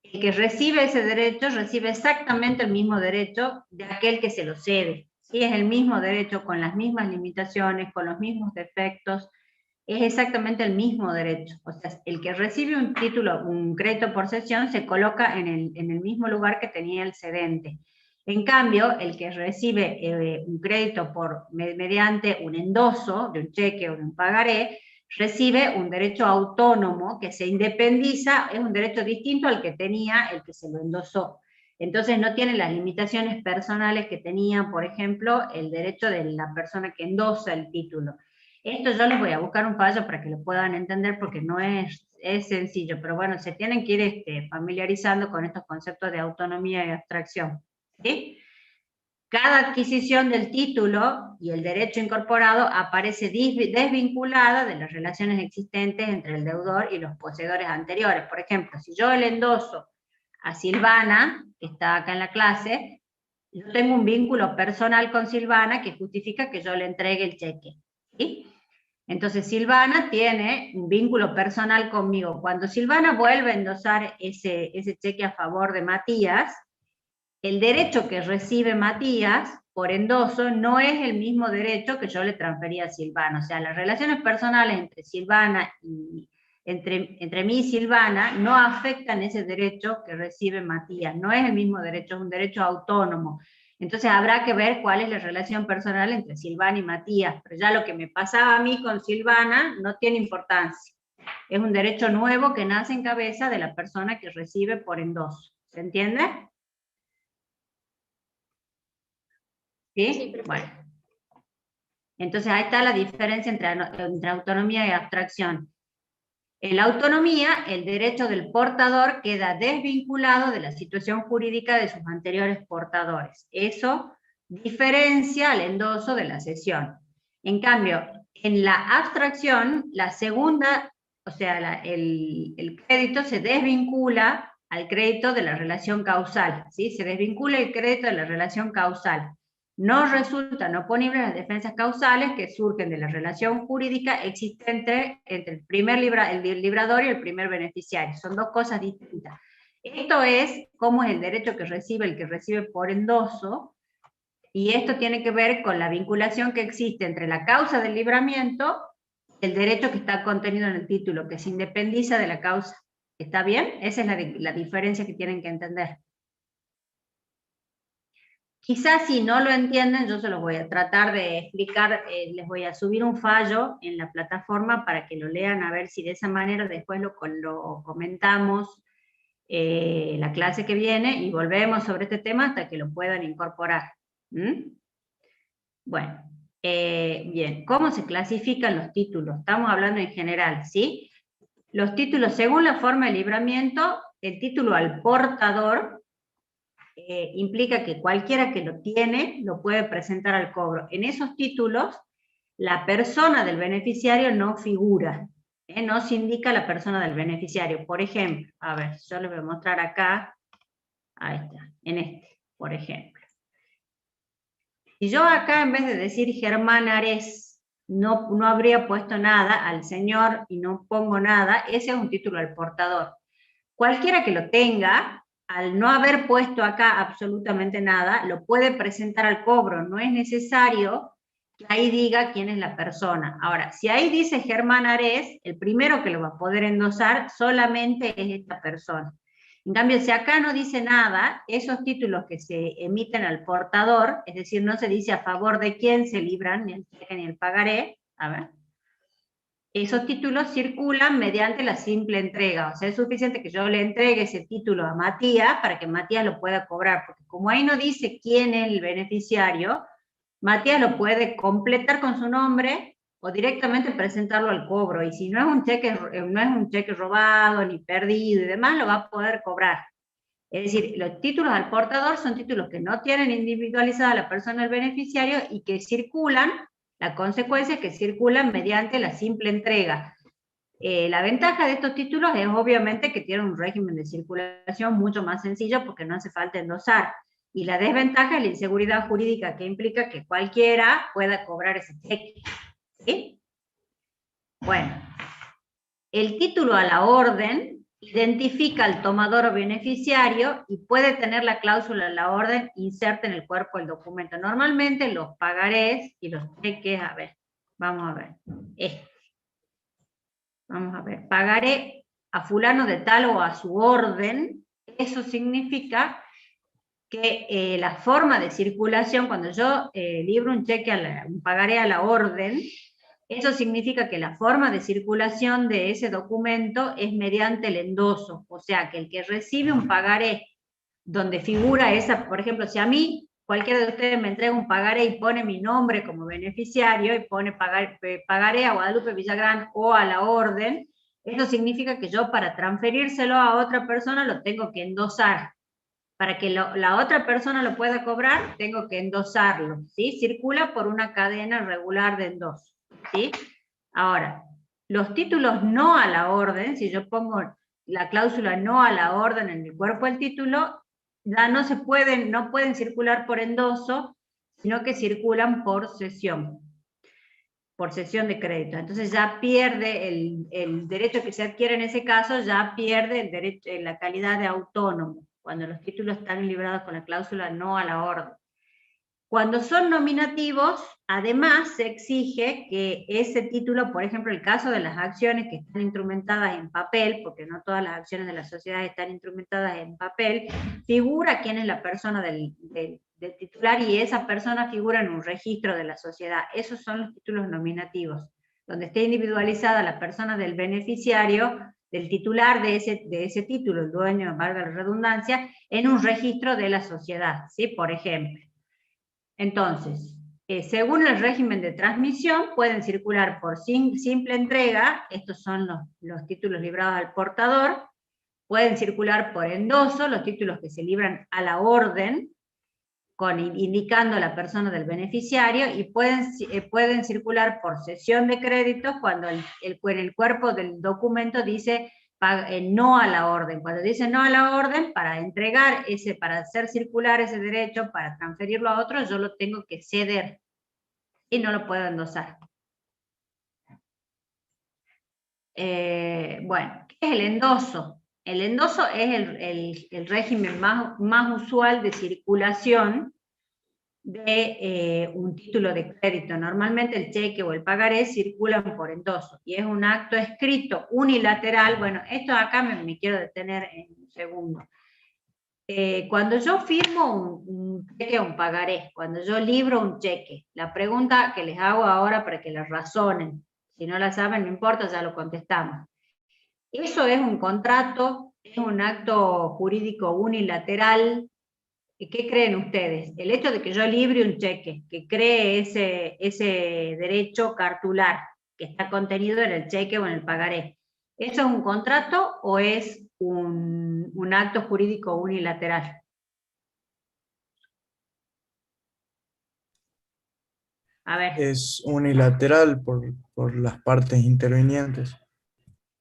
Speaker 2: el que recibe ese derecho recibe exactamente el mismo derecho de aquel que se lo cede. ¿Sí? Es el mismo derecho con las mismas limitaciones, con los mismos defectos, es exactamente el mismo derecho. O sea, el que recibe un título, un crédito por cesión, se coloca en el mismo lugar que tenía el cedente. En cambio, el que recibe un crédito mediante un endoso de un cheque o de un pagaré, recibe un derecho autónomo que se independiza, es un derecho distinto al que tenía el que se lo endosó. Entonces no tiene las limitaciones personales que tenía, por ejemplo, el derecho de la persona que endosa el título. Esto yo les voy a buscar un fallo para que lo puedan entender porque no es sencillo, pero bueno, se tienen que ir familiarizando con estos conceptos de autonomía y abstracción. ¿Sí? Cada adquisición del título y el derecho incorporado aparece desvinculada de las relaciones existentes entre el deudor y los poseedores anteriores. Por ejemplo, si yo le endoso a Silvana, que está acá en la clase, yo tengo un vínculo personal con Silvana que justifica que yo le entregue el cheque. ¿Sí? Entonces Silvana tiene un vínculo personal conmigo. Cuando Silvana vuelve a endosar ese cheque a favor de Matías, el derecho que recibe Matías por endoso no es el mismo derecho que yo le transfería a Silvana. O sea, las relaciones personales entre Silvana y entre mí y Silvana no afectan ese derecho que recibe Matías. No es el mismo derecho, es un derecho autónomo. Entonces habrá que ver cuál es la relación personal entre Silvana y Matías. Pero ya lo que me pasaba a mí con Silvana no tiene importancia. Es un derecho nuevo que nace en cabeza de la persona que recibe por endoso. ¿Se entiende? ¿Sí? Sí, bueno. Entonces ahí está la diferencia entre autonomía y abstracción. En la autonomía, el derecho del portador queda desvinculado de la situación jurídica de sus anteriores portadores. Eso diferencia al endoso de la cesión. En cambio, en la abstracción, la segunda, o sea, el crédito se desvincula al crédito de la relación causal. ¿Sí? Se desvincula el crédito de la relación causal. No resultan oponibles las defensas causales que surgen de la relación jurídica existente entre el librador y el primer beneficiario. Son dos cosas distintas. Esto es cómo es el derecho que recibe el que recibe por endoso, y esto tiene que ver con la vinculación que existe entre la causa del libramiento y el derecho que está contenido en el título, que se independiza de la causa. ¿Está bien? Esa es la diferencia que tienen que entender. Quizás si no lo entienden, yo se los voy a tratar de explicar, les voy a subir un fallo en la plataforma para que lo lean, a ver si de esa manera después lo comentamos la clase que viene y volvemos sobre este tema hasta que lo puedan incorporar. Bueno, bien, ¿cómo se clasifican los títulos? Estamos hablando en general, ¿sí? Los títulos, según la forma de libramiento, el título al portador implica que cualquiera que lo tiene lo puede presentar al cobro. En esos títulos, la persona del beneficiario no figura, no se indica la persona del beneficiario. Por ejemplo, a ver, yo les voy a mostrar acá, ahí está, en este, por ejemplo. Si yo acá, en vez de decir Germán Ares, no habría puesto nada al señor y no pongo nada, ese es un título al portador. Cualquiera que lo tenga, al no haber puesto acá absolutamente nada, lo puede presentar al cobro. No es necesario que ahí diga quién es la persona. Ahora, si ahí dice Germán Ares, el primero que lo va a poder endosar solamente es esta persona. En cambio, si acá no dice nada, esos títulos que se emiten al portador, es decir, no se dice a favor de quién se libran, ni el cheque ni el pagaré, a ver, esos títulos circulan mediante la simple entrega. O sea, es suficiente que yo le entregue ese título a Matías para que Matías lo pueda cobrar, porque como ahí no dice quién es el beneficiario, Matías lo puede completar con su nombre o directamente presentarlo al cobro, y si no es un cheque robado ni perdido y demás, lo va a poder cobrar. Es decir, los títulos al portador son títulos que no tienen individualizada la persona del beneficiario y que circulan, la consecuencia es que circulan mediante la simple entrega. La ventaja de estos títulos es obviamente que tienen un régimen de circulación mucho más sencillo porque no hace falta endosar. Y la desventaja es la inseguridad jurídica que implica que cualquiera pueda cobrar ese cheque. ¿Sí? Bueno, el título a la orden identifica al tomador o beneficiario y puede tener la cláusula a la orden inserta en el cuerpo del documento. Normalmente los pagarés y los cheques, a ver, vamos a ver, vamos a ver, pagaré a fulano de tal o a su orden, eso significa que la forma de circulación, cuando yo libro un cheque, un pagaré a la orden, eso significa que la forma de circulación de ese documento es mediante el endoso, o sea, que el que recibe un pagaré donde figura esa, por ejemplo, si a mí cualquiera de ustedes me entrega un pagaré y pone mi nombre como beneficiario y pone pagaré a Guadalupe Villagrán o a la orden, eso significa que yo para transferírselo a otra persona lo tengo que endosar. Para que la otra persona lo pueda cobrar, tengo que endosarlo, ¿sí? Circula por una cadena regular de endoso, ¿sí? Ahora, los títulos no a la orden, si yo pongo la cláusula no a la orden en el cuerpo del título, ya no pueden circular por endoso, sino que circulan por cesión de crédito. Entonces ya pierde el derecho que se adquiere en ese caso, ya pierde el derecho, la calidad de autónomo, cuando los títulos están librados con la cláusula no a la orden. Cuando son nominativos, además se exige que ese título, por ejemplo, el caso de las acciones que están instrumentadas en papel, porque no todas las acciones de la sociedad están instrumentadas en papel, figura quién es la persona del titular y esa persona figura en un registro de la sociedad. Esos son los títulos nominativos, donde esté individualizada la persona del beneficiario, del titular de ese título, el dueño, valga la redundancia, en un registro de la sociedad, ¿sí? Por ejemplo. Entonces, según el régimen de transmisión, pueden circular por simple entrega, estos son los títulos librados al portador, pueden circular por endoso, los títulos que se libran a la orden, indicando la persona del beneficiario, y pueden circular por cesión de créditos cuando en el cuerpo del documento dice no a la orden. Cuando dice no a la orden, para hacer circular ese derecho, para transferirlo a otro, yo lo tengo que ceder y no lo puedo endosar. Bueno, ¿qué es el endoso? El endoso es el régimen más usual de circulación de un título de crédito. Normalmente el cheque o el pagaré circulan por endoso, y es un acto escrito unilateral. Bueno, esto acá me quiero detener en un segundo. Cuando yo firmo un cheque o un pagaré, cuando yo libro un cheque, la pregunta que les hago ahora para que la razonen, si no la saben no importa, ya lo contestamos. ¿Eso es un contrato? ¿Es un acto jurídico unilateral? ¿Qué creen ustedes? El hecho de que yo libre un cheque, que cree ese derecho cartular que está contenido en el cheque o en el pagaré, ¿eso es un contrato o es un acto jurídico unilateral? A ver.
Speaker 6: Es unilateral por las partes intervinientes.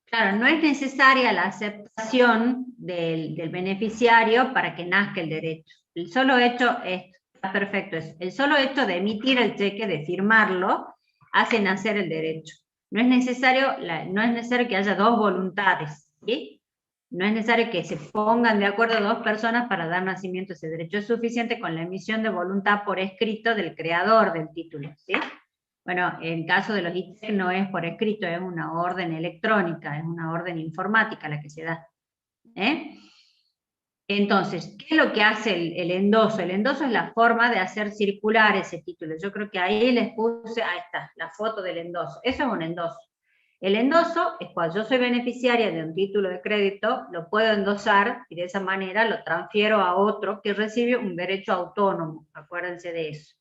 Speaker 2: Claro, no es necesaria la aceptación del beneficiario para que nazca el derecho. El solo hecho está perfecto, el solo hecho de emitir el cheque, de firmarlo, hace nacer el derecho. No es necesario que haya dos voluntades, ¿sí? No es necesario que se pongan de acuerdo dos personas para dar nacimiento a ese derecho. Es suficiente con la emisión de voluntad por escrito del creador del título, ¿sí? Bueno, en caso de los ITEC no es por escrito, es una orden electrónica, es una orden informática la que se da. Entonces, ¿qué es lo que hace el endoso? El endoso es la forma de hacer circular ese título. Yo creo que ahí les puse, ahí está, la foto del endoso. Eso es un endoso. El endoso es cuando yo soy beneficiaria de un título de crédito, lo puedo endosar y de esa manera lo transfiero a otro que recibe un derecho autónomo. Acuérdense de eso.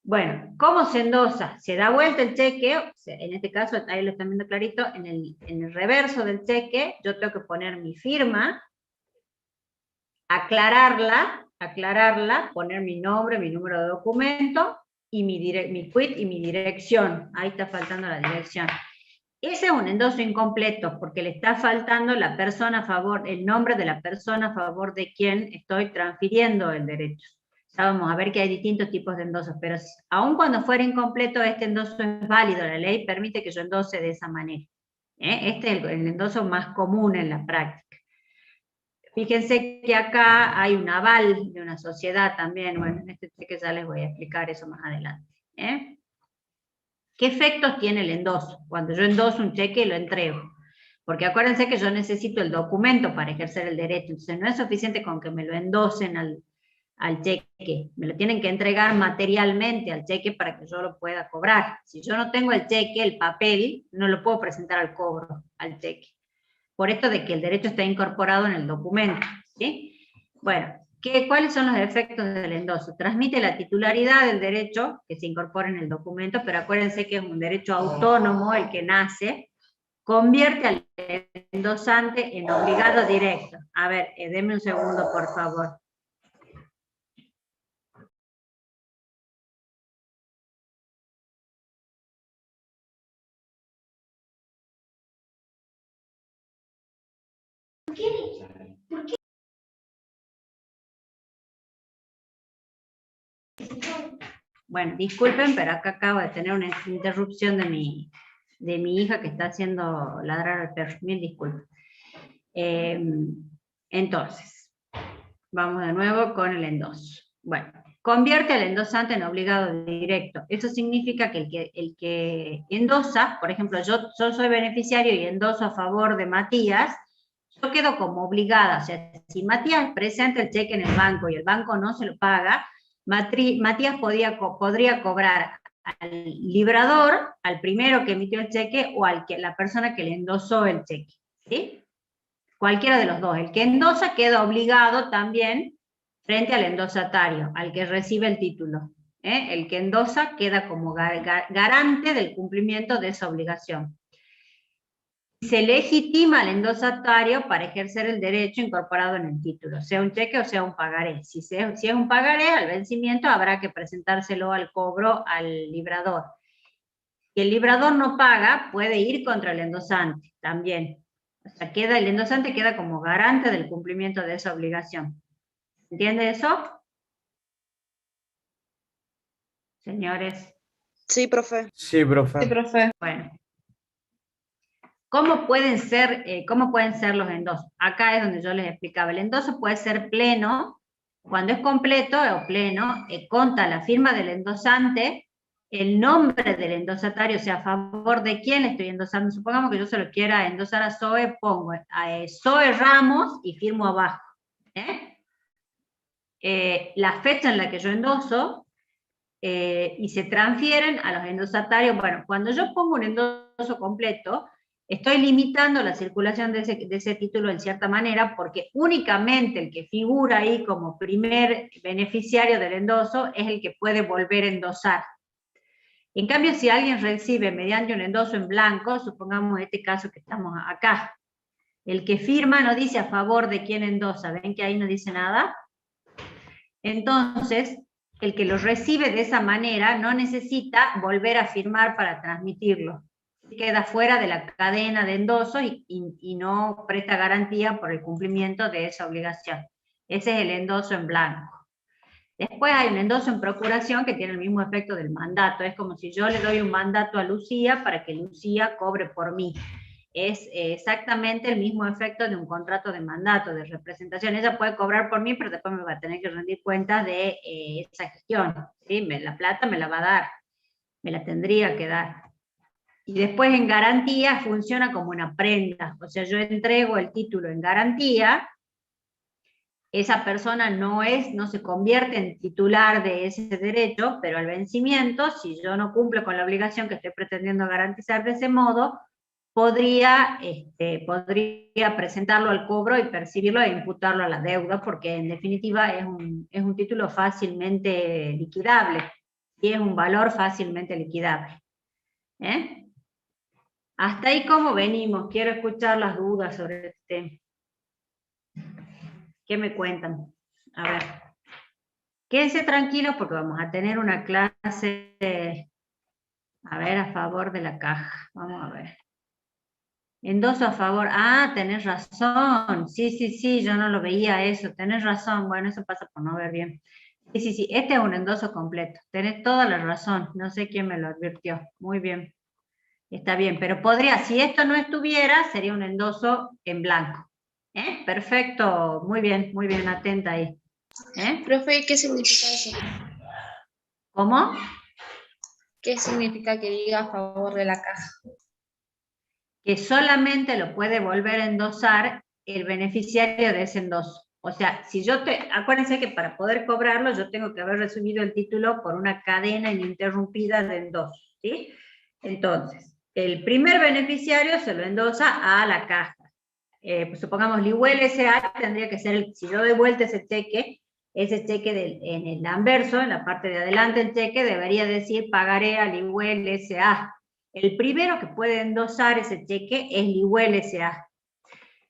Speaker 2: Bueno, ¿cómo se endosa? Se da vuelta el cheque, o sea, en este caso, ahí lo están viendo clarito, en el reverso del cheque, yo tengo que poner mi firma, aclararla, poner mi nombre, mi número de documento, y mi quit y mi dirección. Ahí está faltando la dirección. Ese es un endoso incompleto, porque le está faltando la persona a favor, el nombre de la persona a favor de quien estoy transfiriendo el derecho. Ya vamos a ver que hay distintos tipos de endosos, pero aun cuando fuera incompleto, este endoso es válido, la ley permite que yo endose de esa manera. Este es el endoso más común en la práctica. Fíjense que acá hay un aval de una sociedad también, bueno, en este cheque ya les voy a explicar eso más adelante. ¿Qué efectos tiene el endoso? Cuando yo endoso un cheque lo entrego. Porque acuérdense que yo necesito el documento para ejercer el derecho, entonces no es suficiente con que me lo endosen al cheque, me lo tienen que entregar materialmente al cheque para que yo lo pueda cobrar. Si yo no tengo el cheque, el papel, no lo puedo presentar al cobro, al cheque. Por esto de que el derecho está incorporado en el documento, ¿sí? Bueno, ¿cuáles son los efectos del endoso? Transmite la titularidad del derecho que se incorpora en el documento, pero acuérdense que es un derecho autónomo el que nace, convierte al endosante en obligado directo. A ver, denme un segundo, por favor. ¿Por qué? Bueno, disculpen, pero acá acabo de tener una interrupción de mi hija que está haciendo ladrar al perro. Mil disculpas. Entonces, vamos de nuevo con el endoso. Bueno, convierte al endosante en obligado directo. Eso significa que el que endosa, por ejemplo, yo soy beneficiario y endoso a favor de Matías, yo quedo como obligada. O sea, si Matías presenta el cheque en el banco y el banco no se lo paga, Matías podría cobrar al librador, al primero que emitió el cheque, o la persona que le endosó el cheque, ¿sí? Cualquiera de los dos. El que endosa queda obligado también frente al endosatario, al que recibe el título. El que endosa queda como garante del cumplimiento de esa obligación. Se legitima al endosatario para ejercer el derecho incorporado en el título, sea un cheque o sea un pagaré. Si es un pagaré, al vencimiento habrá que presentárselo al cobro al librador. Si el librador no paga, puede ir contra el endosante también. O sea, el endosante queda como garante del cumplimiento de esa obligación. ¿Entiende eso? Señores.
Speaker 10: Sí, profe.
Speaker 6: Sí, profe.
Speaker 1: Sí, profe.
Speaker 2: Bueno. ¿Cómo pueden ser los endosos? Acá es donde yo les explicaba. El endoso puede ser pleno, cuando es completo o pleno, consta la firma del endosante, el nombre del endosatario, o sea, a favor de quién le estoy endosando. Supongamos que yo se lo quiera endosar a Zoe, pongo a Zoe Ramos y firmo abajo. La fecha en la que yo endoso, y se transfieren a los endosatarios. Bueno, cuando yo pongo un endoso completo, estoy limitando la circulación de ese título en cierta manera, porque únicamente el que figura ahí como primer beneficiario del endoso es el que puede volver a endosar. En cambio, si alguien recibe mediante un endoso en blanco, supongamos este caso que estamos acá, el que firma no dice a favor de quién endosa, ¿ven que ahí no dice nada? Entonces, el que lo recibe de esa manera no necesita volver a firmar para transmitirlo. Queda fuera de la cadena de endoso y no presta garantía por el cumplimiento de esa obligación. Ese es el endoso en blanco. Después hay un endoso en procuración que tiene el mismo efecto del mandato. Es como si yo le doy un mandato a Lucía para que Lucía cobre por mí. Es exactamente el mismo efecto de un contrato de mandato, de representación. Ella puede cobrar por mí, pero después me va a tener que rendir cuentas de esa gestión. ¿Sí? La plata me la va a dar, me la tendría que dar. Y después en garantía funciona como una prenda. O sea, yo entrego el título en garantía, esa persona no se convierte en titular de ese derecho, pero al vencimiento, si yo no cumplo con la obligación que estoy pretendiendo garantizar de ese modo, podría presentarlo al cobro y percibirlo e imputarlo a la deuda, porque en definitiva es un título fácilmente liquidable, y es un valor fácilmente liquidable. Hasta ahí cómo venimos, quiero escuchar las dudas sobre este tema. ¿Qué me cuentan? A ver. Quédense tranquilos porque vamos a tener una clase, a ver, a favor de la caja. Vamos a ver. Endoso a favor. Ah, tenés razón. Sí, yo no lo veía eso. Tenés razón. Bueno, eso pasa por no ver bien. Sí. Este es un endoso completo. Tenés toda la razón. No sé quién me lo advirtió. Muy bien. Está bien, pero podría, si esto no estuviera, sería un endoso en blanco. Perfecto, muy bien, atenta ahí.
Speaker 11: Profe, ¿qué significa eso?
Speaker 2: ¿Cómo?
Speaker 11: ¿Qué significa que diga a favor de la caja?
Speaker 2: Que solamente lo puede volver a endosar el beneficiario de ese endoso. O sea, acuérdense que para poder cobrarlo yo tengo que haber recibido el título por una cadena ininterrumpida de endosos, ¿sí? Entonces, el primer beneficiario se lo endosa a la caja. Pues supongamos Liwell S.A. tendría que ser, si yo doy vuelta ese cheque en el anverso, en la parte de adelante del cheque, debería decir pagaré a Liwell S.A. El primero que puede endosar ese cheque es Liwell S.A.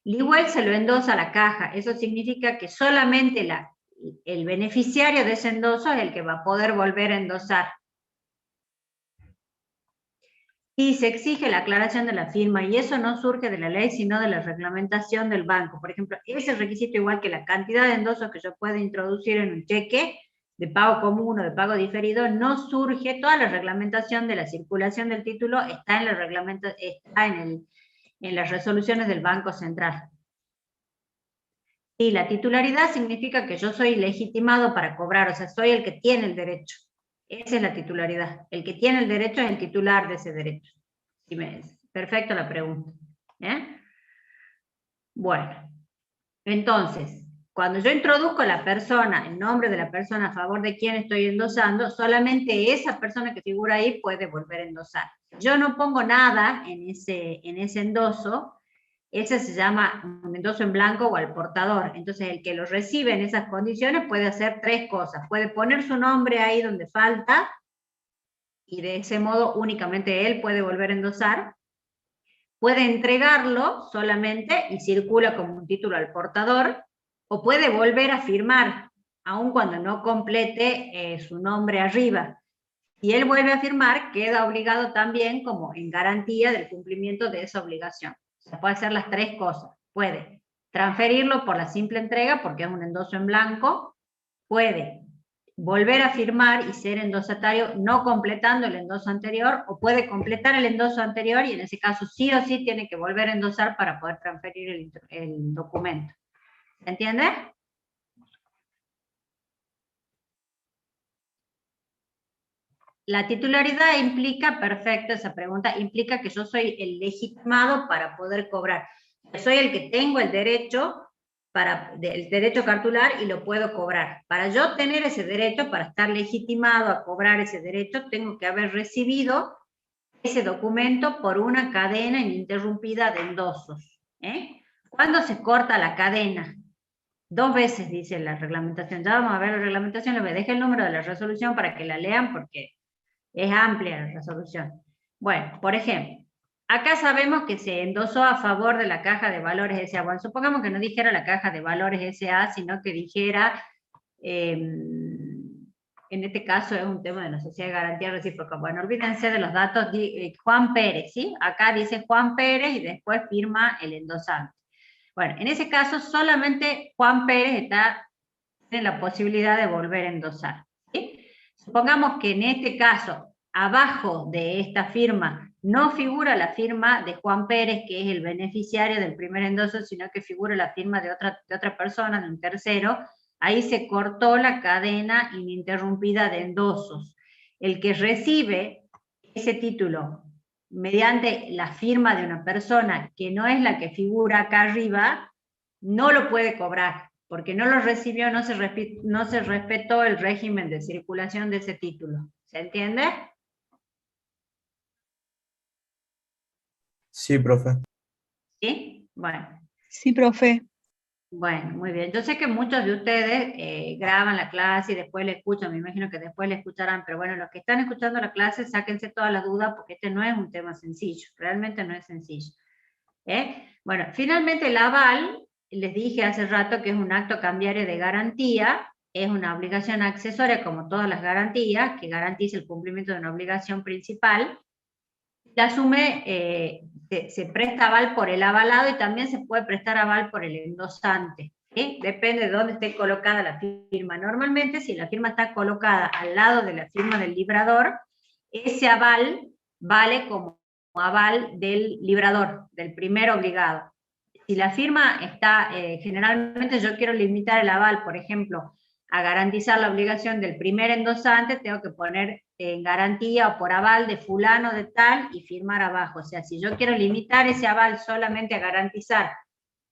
Speaker 2: Liwell se lo endosa a la caja, eso significa que solamente el beneficiario de ese endoso es el que va a poder volver a endosar. Y se exige la aclaración de la firma, y eso no surge de la ley, sino de la reglamentación del banco. Por ejemplo, ese requisito, igual que la cantidad de endosos que yo puedo introducir en un cheque, de pago común o de pago diferido, no surge, toda la reglamentación de la circulación del título está en las resoluciones del Banco Central. Y la titularidad significa que yo soy legitimado para cobrar, o sea, soy el que tiene el derecho. Esa es la titularidad. El que tiene el derecho es el titular de ese derecho. Perfecto la pregunta. Bueno, entonces, cuando yo introduzco la persona, el nombre de la persona a favor de quien estoy endosando, solamente esa persona que figura ahí puede volver a endosar. Yo no pongo nada en ese endoso, ese se llama un endoso en blanco o al portador. Entonces el que lo recibe en esas condiciones puede hacer tres cosas. Puede poner su nombre ahí donde falta, y de ese modo únicamente él puede volver a endosar. Puede entregarlo solamente y circula como un título al portador, o puede volver a firmar, aun cuando no complete su nombre arriba. Si él vuelve a firmar, queda obligado también como en garantía del cumplimiento de esa obligación. Se puede hacer las tres cosas. Puede transferirlo por la simple entrega, porque es un endoso en blanco. Puede volver a firmar y ser endosatario no completando el endoso anterior, o puede completar el endoso anterior y en ese caso sí o sí tiene que volver a endosar para poder transferir el documento. ¿Se entiende? La titularidad implica, perfecto esa pregunta, implica que yo soy el legitimado para poder cobrar. Soy el que tengo el derecho cartular y lo puedo cobrar. Para yo tener ese derecho, para estar legitimado a cobrar ese derecho, tengo que haber recibido ese documento por una cadena ininterrumpida de endosos. ¿Cuándo se corta la cadena? 2 veces dice la reglamentación. Ya vamos a ver la reglamentación, les dejo el número de la resolución para que la lean porque es amplia la resolución. Bueno, por ejemplo, acá sabemos que se endosó a favor de la Caja de Valores S.A. Bueno, supongamos que no dijera la Caja de Valores S.A., sino que dijera en este caso es un tema de la sociedad de garantía recíproca. Bueno, olvídense de los datos, Juan Pérez, ¿sí? Acá dice Juan Pérez y después firma el endosante. Bueno, en ese caso solamente Juan Pérez tiene la posibilidad de volver a endosar, ¿sí? Supongamos que en este caso, abajo de esta firma, no figura la firma de Juan Pérez, que es el beneficiario del primer endoso, sino que figura la firma de otra persona, de un tercero. Ahí se cortó la cadena ininterrumpida de endosos. El que recibe ese título mediante la firma de una persona que no es la que figura acá arriba, no lo puede cobrar, porque no lo recibió, no se respetó el régimen de circulación de ese título. ¿Se entiende?
Speaker 6: Sí, profe.
Speaker 2: ¿Sí? Bueno.
Speaker 12: Sí, profe.
Speaker 2: Bueno, muy bien. Yo sé que muchos de ustedes graban la clase y después la escuchan, me imagino que después la escucharán, pero bueno, los que están escuchando la clase, sáquense todas las dudas porque este no es un tema sencillo, realmente no es sencillo. Bueno, finalmente el aval, les dije hace rato que es un acto cambiario de garantía, es una obligación accesoria como todas las garantías, que garantiza el cumplimiento de una obligación principal. Se asume, se presta aval por el avalado y también se puede prestar aval por el endosante. Depende de dónde esté colocada la firma. Normalmente, si la firma está colocada al lado de la firma del librador, ese aval vale como aval del librador, del primer obligado. Si la firma está, generalmente yo quiero limitar el aval, por ejemplo, a garantizar la obligación del primer endosante, tengo que poner en garantía o por aval de fulano de tal y firmar abajo. O sea, si yo quiero limitar ese aval solamente a garantizar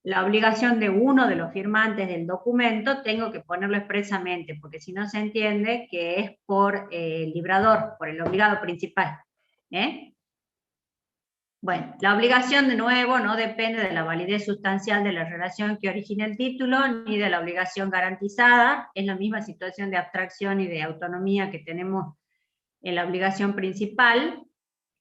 Speaker 2: la obligación de uno de los firmantes del documento, tengo que ponerlo expresamente, porque si no se entiende que es por el librador, por el obligado principal. Bueno, la obligación de nuevo no depende de la validez sustancial de la relación que origina el título, ni de la obligación garantizada, es la misma situación de abstracción y de autonomía que tenemos en la obligación principal.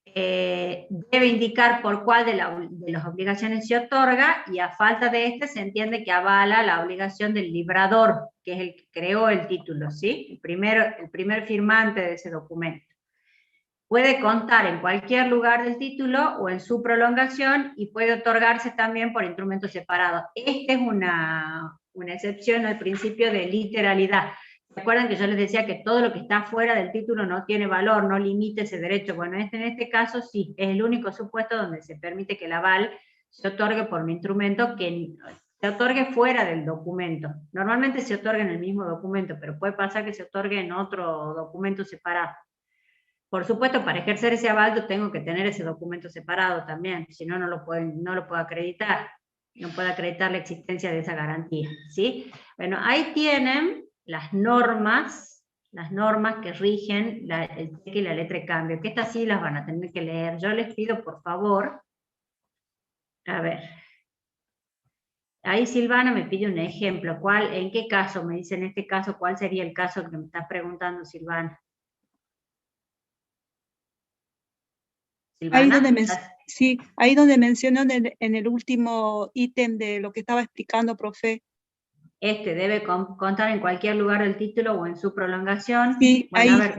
Speaker 2: Debe indicar por cuál de las obligaciones se otorga, y a falta de este se entiende que avala la obligación del librador, que es el que creó el título, ¿sí? El primer firmante de ese documento. Puede contar en cualquier lugar del título o en su prolongación y puede otorgarse también por instrumentos separados. Esta es una excepción al principio de literalidad. ¿Se acuerdan que yo les decía que todo lo que está fuera del título no tiene valor, no limita ese derecho? Bueno, en este caso sí, es el único supuesto donde se permite que el aval se otorgue por un instrumento que se otorgue fuera del documento. Normalmente se otorga en el mismo documento, pero puede pasar que se otorgue en otro documento separado. Por supuesto, para ejercer ese aval yo tengo que tener ese documento separado también, si no, no lo puedo acreditar. No puedo acreditar la existencia de esa garantía, ¿sí? Bueno, ahí tienen las normas que rigen el cheque y la letra de cambio, que estas sí las van a tener que leer. Yo les pido, por favor, a ver, ahí Silvana me pide un ejemplo. ¿En qué caso? Me dice en este caso, ¿cuál sería el caso que me estás preguntando, Silvana?
Speaker 12: Ahí donde, sí, ahí donde mencionó en el último ítem de lo que estaba explicando, profe.
Speaker 2: Debe contar en cualquier lugar del título o en su prolongación.
Speaker 12: Sí,
Speaker 2: bueno,
Speaker 12: ahí.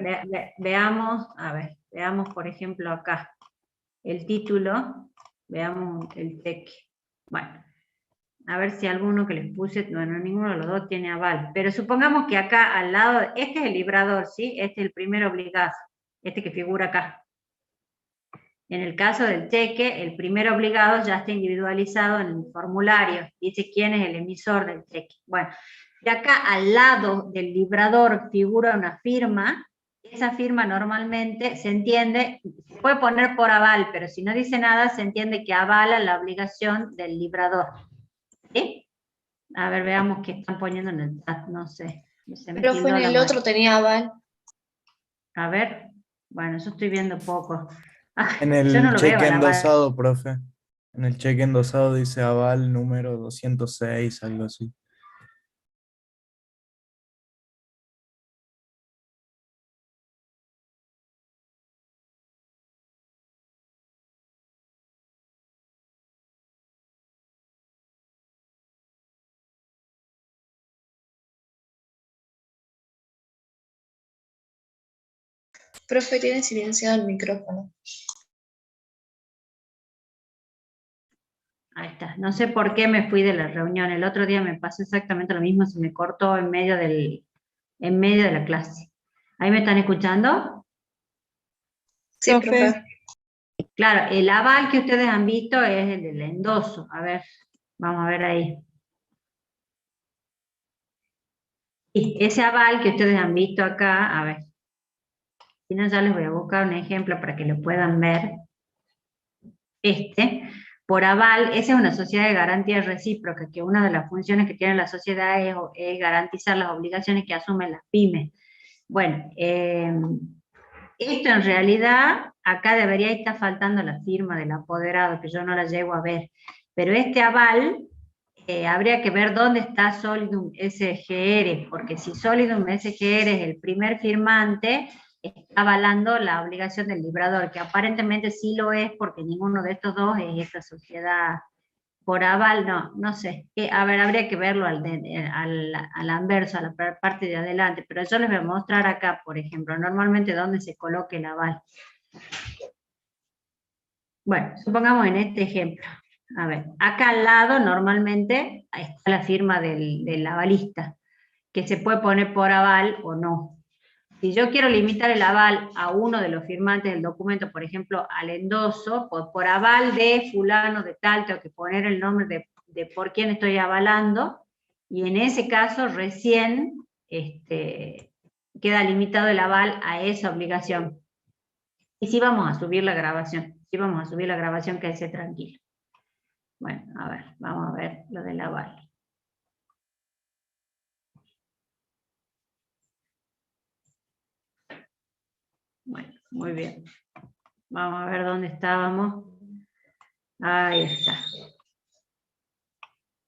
Speaker 2: A ver, veamos por ejemplo acá, el título, veamos el cheque. Bueno, a ver si alguno que les puse, bueno, ninguno de los dos tiene aval, pero supongamos que acá al lado, este es el librador, ¿sí? Este es el primer obligado, este que figura acá. En el caso del cheque, el primer obligado ya está individualizado en el formulario, dice quién es el emisor del cheque. Bueno, de acá al lado del librador figura una firma, esa firma normalmente se entiende, se puede poner por aval, pero si no dice nada se entiende que avala la obligación del librador. ¿Sí? A ver, veamos qué están poniendo en el chat, no sé.
Speaker 11: Pero fue en el otro tenía aval.
Speaker 2: A ver, bueno, yo estoy viendo poco.
Speaker 6: En el
Speaker 2: yo no lo
Speaker 6: cheque
Speaker 2: veo,
Speaker 6: endosado, profe. En el cheque endosado dice aval número 206, algo así.
Speaker 11: Profe, tiene silenciado el micrófono.
Speaker 2: Ahí está. No sé por qué me fui de la reunión. El otro día me pasó exactamente lo mismo, se me cortó en medio de la clase. ¿Ahí me están escuchando?
Speaker 11: Sí, profe.
Speaker 2: Claro, el aval que ustedes han visto es el del endoso. A ver, vamos a ver ahí. Sí, ese aval que ustedes han visto acá, a ver. Si no, ya les voy a buscar un ejemplo para que lo puedan ver. Por aval, esa es una sociedad de garantía recíproca, que una de las funciones que tiene la sociedad es garantizar las obligaciones que asumen las pymes. Bueno, esto en realidad, acá debería estar faltando la firma del apoderado, que yo no la llego a ver, pero este aval, habría que ver dónde está Solidum SGR, porque si Solidum SGR es el primer firmante, está avalando la obligación del librador, que aparentemente sí lo es, porque ninguno de estos dos es esta sociedad por aval, no sé. A ver, habría que verlo al anverso, a la parte de adelante, pero yo les voy a mostrar acá, por ejemplo, normalmente dónde se coloca el aval. Bueno, supongamos en este ejemplo. A ver, acá al lado normalmente está la firma del avalista, que se puede poner por aval o no. Si yo quiero limitar el aval a uno de los firmantes del documento, por ejemplo, al endoso, por aval de fulano de tal, tengo que poner el nombre de por quién estoy avalando, y en ese caso recién queda limitado el aval a esa obligación. Y sí vamos a subir la grabación, quédese tranquilo. Bueno, a ver, vamos a ver lo del aval. Bueno, muy bien. Vamos a ver dónde estábamos. Ahí está.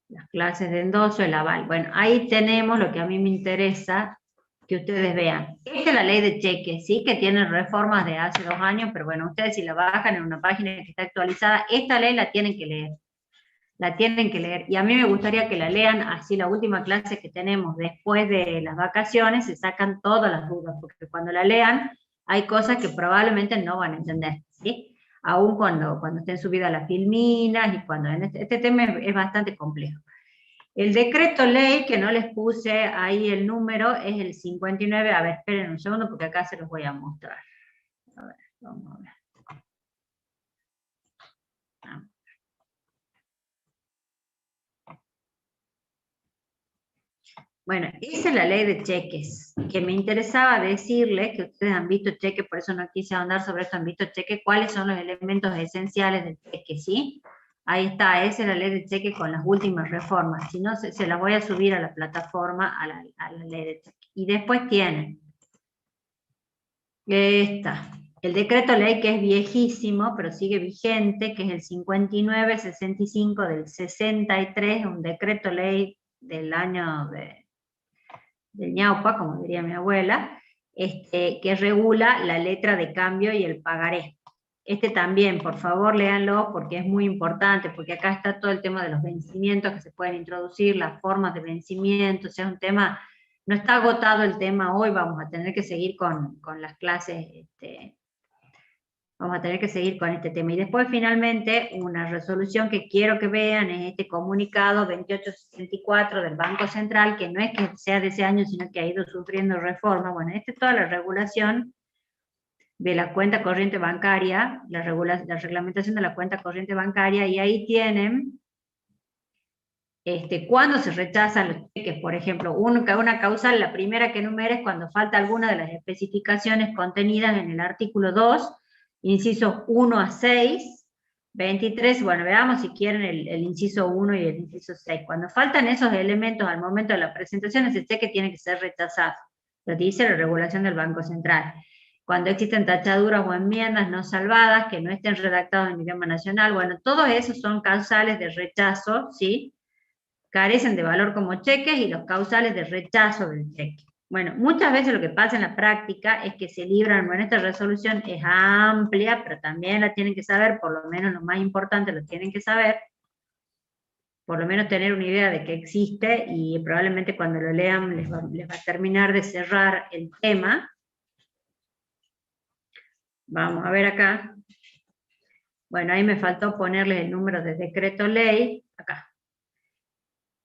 Speaker 2: Las clases de endoso, el aval. Bueno, ahí tenemos lo que a mí me interesa que ustedes vean. Esta es la ley de cheques, ¿sí? Que tiene reformas de hace 2 años, pero bueno, ustedes si la bajan en una página que está actualizada, esta ley la tienen que leer. La tienen que leer. Y a mí me gustaría que la lean así la última clase que tenemos después de las vacaciones, se sacan todas las dudas, porque cuando la lean hay cosas que probablemente no van a entender, ¿sí? Aún cuando estén subidas las filminas y cuando este tema es bastante complejo. El decreto ley, que no les puse ahí el número, es el 59, a ver, esperen un segundo porque acá se los voy a mostrar. A ver, vamos a ver. Bueno, esa es la ley de cheques, que me interesaba decirles, que ustedes han visto cheques, por eso no quise ahondar sobre esto, han visto cheques, cuáles son los elementos esenciales del cheque, ¿sí? Ahí está, esa es la ley de cheque con las últimas reformas, si no se las voy a subir a la plataforma, a la ley de cheque. Y después tienen, el decreto ley que es viejísimo, pero sigue vigente, que es el 5965 del 63, un decreto ley del año del ñaupa, como diría mi abuela, que regula la letra de cambio y el pagaré. También, por favor, léanlo porque es muy importante, porque acá está todo el tema de los vencimientos que se pueden introducir, las formas de vencimiento, o sea, es un tema, no está agotado el tema hoy, vamos a tener que seguir con las clases, vamos a tener que seguir con este tema. Y después, finalmente, una resolución que quiero que vean es este comunicado 2864 del Banco Central, que no es que sea de ese año, sino que ha ido sufriendo reformas. Bueno, esta es toda la regulación de la cuenta corriente bancaria, la reglamentación de la cuenta corriente bancaria, y ahí tienen cuando se rechazan los cheques, por ejemplo, una causal, la primera que enumera es cuando falta alguna de las especificaciones contenidas en el artículo 2, incisos 1 a 6, 23, bueno, veamos si quieren el inciso 1 y el inciso 6. Cuando faltan esos elementos al momento de la presentación, ese cheque tiene que ser rechazado. Lo dice la regulación del Banco Central. Cuando existen tachaduras o enmiendas no salvadas, que no estén redactados en idioma nacional, bueno, todos esos son causales de rechazo, ¿sí? Carecen de valor como cheques y los causales de rechazo del cheque. Bueno, muchas veces lo que pasa en la práctica es que se libran, bueno, esta resolución es amplia, pero también la tienen que saber, por lo menos lo más importante lo tienen que saber, por lo menos tener una idea de que existe, y probablemente cuando lo lean les va a terminar de cerrar el tema. Vamos a ver acá. Bueno, ahí me faltó ponerle el número de decreto ley, acá.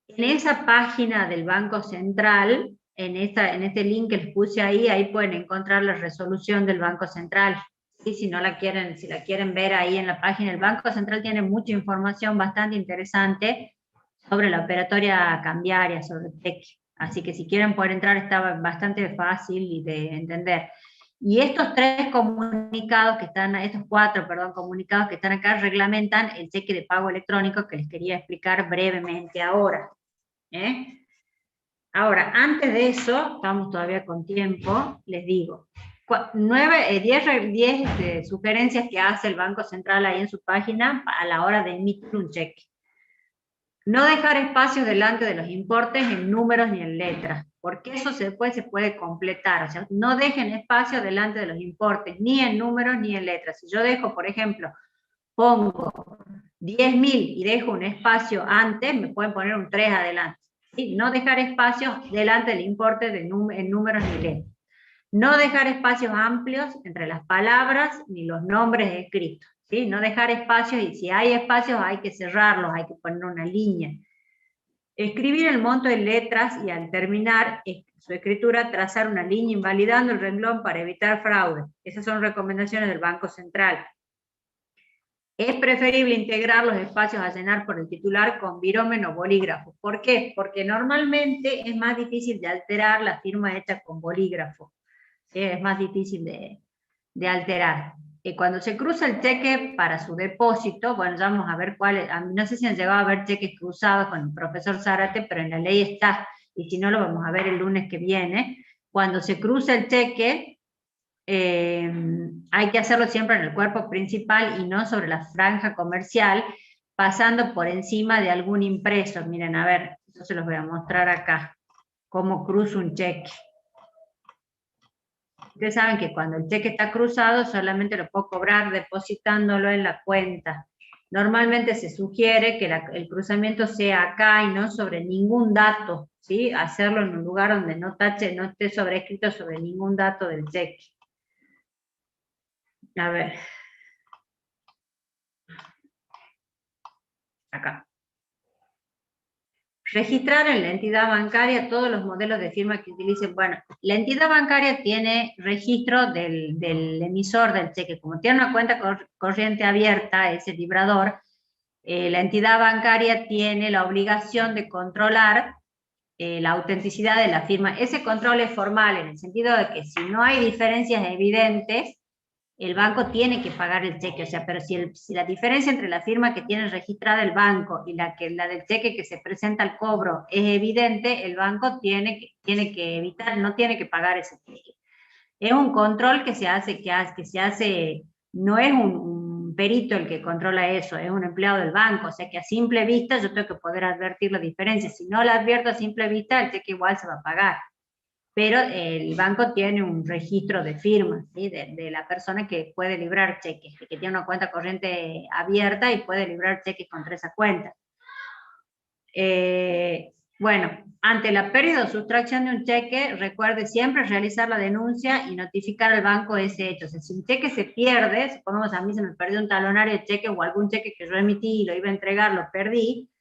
Speaker 2: En esa página del Banco Central, en este link que les puse ahí pueden encontrar la resolución del Banco Central. ¿Sí? Si la quieren ver ahí en la página, el Banco Central tiene mucha información bastante interesante sobre la operatoria cambiaria, sobre el TEC. Así que si quieren poder entrar, está bastante fácil de entender. Y estos 3 comunicados que están, estos 4, perdón, comunicados que están acá, reglamentan el cheque de pago electrónico que les quería explicar brevemente ahora. Ahora, antes de eso, estamos todavía con tiempo, les digo, 10 sugerencias que hace el Banco Central ahí en su página a la hora de emitir un cheque. No dejar espacios delante de los importes en números ni en letras, porque eso después se puede completar. O sea, no dejen espacio delante de los importes, ni en números ni en letras. Si yo dejo, por ejemplo, pongo 10.000 y dejo un espacio antes, me pueden poner un 3 adelante. ¿Sí? No dejar espacios delante del importe en números ni letras. No dejar espacios amplios entre las palabras ni los nombres escritos. ¿Sí? No dejar espacios, y si hay espacios hay que cerrarlos, hay que poner una línea. Escribir el monto en letras y al terminar su escritura trazar una línea invalidando el renglón para evitar fraude. Esas son recomendaciones del Banco Central. Es preferible integrar los espacios a llenar por el titular con viromen o bolígrafo. ¿Por qué? Porque normalmente es más difícil de alterar la firma hecha con bolígrafo. ¿Sí? Es más difícil de alterar. Cuando se cruza el cheque para su depósito, bueno, ya vamos a ver cuáles, no sé si han llegado a ver cheques cruzados con el profesor Zárate, pero en la ley está, y si no lo vamos a ver el lunes que viene. Cuando se cruza el cheque, hay que hacerlo siempre en el cuerpo principal y no sobre la franja comercial, pasando por encima de algún impreso. Miren, a ver, yo se los voy a mostrar acá, cómo cruzo un cheque. Ustedes saben que cuando el cheque está cruzado solamente lo puedo cobrar depositándolo en la cuenta. Normalmente se sugiere que el cruzamiento sea acá y no sobre ningún dato, ¿sí? Hacerlo en un lugar donde no esté sobrescrito sobre ningún dato del cheque. A ver. Acá. Registrar en la entidad bancaria todos los modelos de firma que utilicen. Bueno, la entidad bancaria tiene registro del emisor del cheque. Como tiene una cuenta corriente abierta, ese librador, la entidad bancaria tiene la obligación de controlar la autenticidad de la firma. Ese control es formal, en el sentido de que si no hay diferencias evidentes, el banco tiene que pagar el cheque. O sea, pero si la diferencia entre la firma que tiene registrada el banco y la del cheque que se presenta al cobro es evidente, el banco tiene que evitar, no tiene que pagar ese cheque. Es un control que se hace, no es un perito el que controla eso, es un empleado del banco. O sea que a simple vista yo tengo que poder advertir la diferencia. Si no la advierto a simple vista, el cheque igual se va a pagar. Pero el banco tiene un registro de firmas, ¿sí? de la persona que puede librar cheques, que tiene una cuenta corriente abierta y puede librar cheques contra esa cuenta. Bueno, ante la pérdida o sustracción de un cheque, recuerde siempre realizar la denuncia y notificar al banco ese hecho. O sea, si un cheque se pierde, supongamos a mí se me perdió un talonario de cheque o algún cheque que yo emití y lo iba a entregar, lo perdí,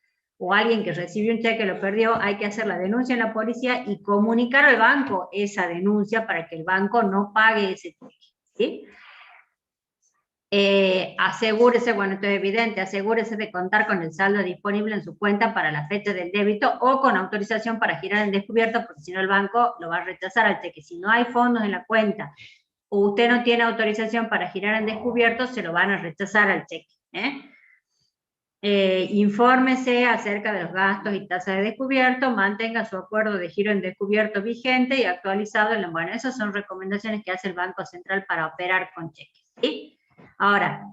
Speaker 2: o alguien que recibió un cheque lo perdió, hay que hacer la denuncia en la policía y comunicar al banco esa denuncia para que el banco no pague ese cheque, ¿sí? Asegúrese, bueno, esto es evidente, asegúrese de contar con el saldo disponible en su cuenta para la fecha del débito o con autorización para girar en descubierto, porque si no el banco lo va a rechazar al cheque. Si no hay fondos en la cuenta o usted no tiene autorización para girar en descubierto, se lo van a rechazar al cheque, infórmese acerca de los gastos y tasas de descubierto, mantenga su acuerdo de giro en descubierto vigente y actualizado. Bueno, esas son recomendaciones que hace el Banco Central para operar con cheques, ¿sí? Ahora,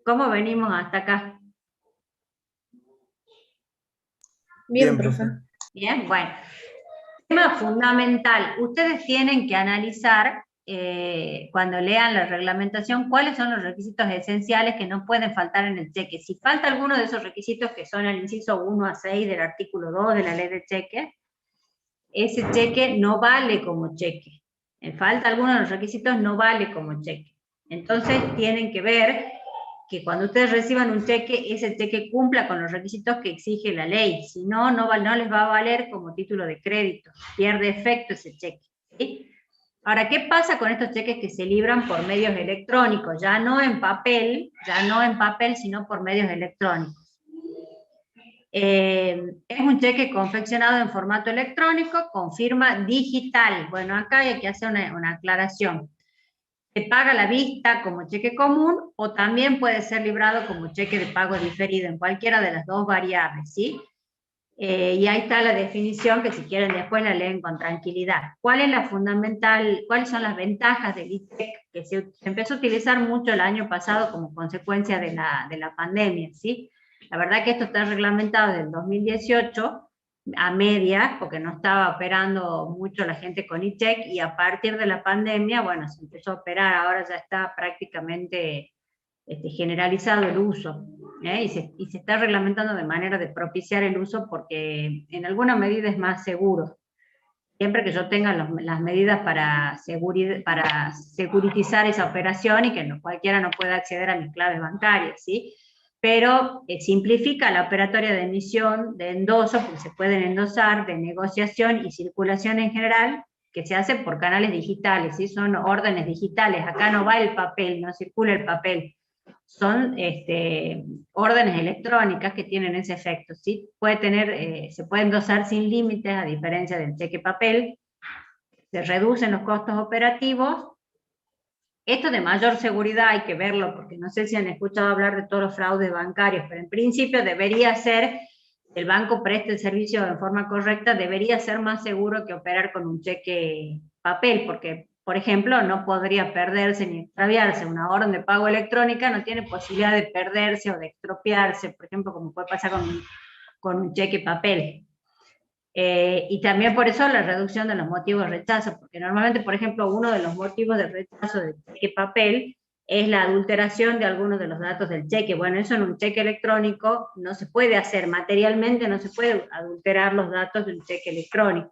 Speaker 2: ¿cómo venimos hasta acá?
Speaker 1: Bien, profe.
Speaker 2: Bien, bueno. Tema fundamental. Ustedes tienen que analizar, cuando lean la reglamentación, cuáles son los requisitos esenciales que no pueden faltar en el cheque. Si falta alguno de esos requisitos, que son el inciso 1 a 6 del artículo 2 de la ley de cheque, ese cheque no vale como cheque. Falta alguno de los requisitos, no vale como cheque. Entonces tienen que ver que cuando ustedes reciban un cheque, ese cheque cumpla con los requisitos que exige la ley, si no, no les va a valer como título de crédito, pierde efecto ese cheque, ¿sí? Ahora, ¿qué pasa con estos cheques que se libran por medios electrónicos? Ya no en papel, sino por medios electrónicos. Es un cheque confeccionado en formato electrónico con firma digital. Bueno, acá hay que hacer una aclaración. Se paga a la vista como cheque común o también puede ser librado como cheque de pago diferido, en cualquiera de las dos variables, ¿sí? Y ahí está la definición que si quieren después la leen con tranquilidad. ¿Cuáles son las ventajas del e-check? Que se empezó a utilizar mucho el año pasado como consecuencia de la pandemia, ¿sí? La verdad que esto está reglamentado desde el 2018 a medias, porque no estaba operando mucho la gente con e-check, y a partir de la pandemia, bueno, se empezó a operar, ahora ya está prácticamente generalizado el uso, y se está reglamentando de manera de propiciar el uso porque en alguna medida es más seguro, siempre que yo tenga las medidas para securitizar esa operación y que cualquiera no pueda acceder a mis claves bancarias, ¿sí? Pero simplifica la operatoria de emisión, de endoso, porque se pueden endosar, de negociación y circulación en general, que se hace por canales digitales, ¿sí? Son órdenes digitales, acá no va el papel, no circula el papel, son órdenes electrónicas que tienen ese efecto, ¿sí? Se puede endosar sin límites, a diferencia del cheque papel, se reducen los costos operativos. Esto de mayor seguridad hay que verlo, porque no sé si han escuchado hablar de todos los fraudes bancarios, pero en principio debería ser, el banco preste el servicio de forma correcta, debería ser más seguro que operar con un cheque papel, porque, por ejemplo, no podría perderse ni extraviarse. Una orden de pago electrónica no tiene posibilidad de perderse o de estropearse, por ejemplo, como puede pasar con un cheque papel. Y también por eso la reducción de los motivos de rechazo, porque normalmente, por ejemplo, uno de los motivos de rechazo del cheque papel es la adulteración de algunos de los datos del cheque. Bueno, eso en un cheque electrónico no se puede hacer, materialmente no se puede adulterar los datos de un cheque electrónico.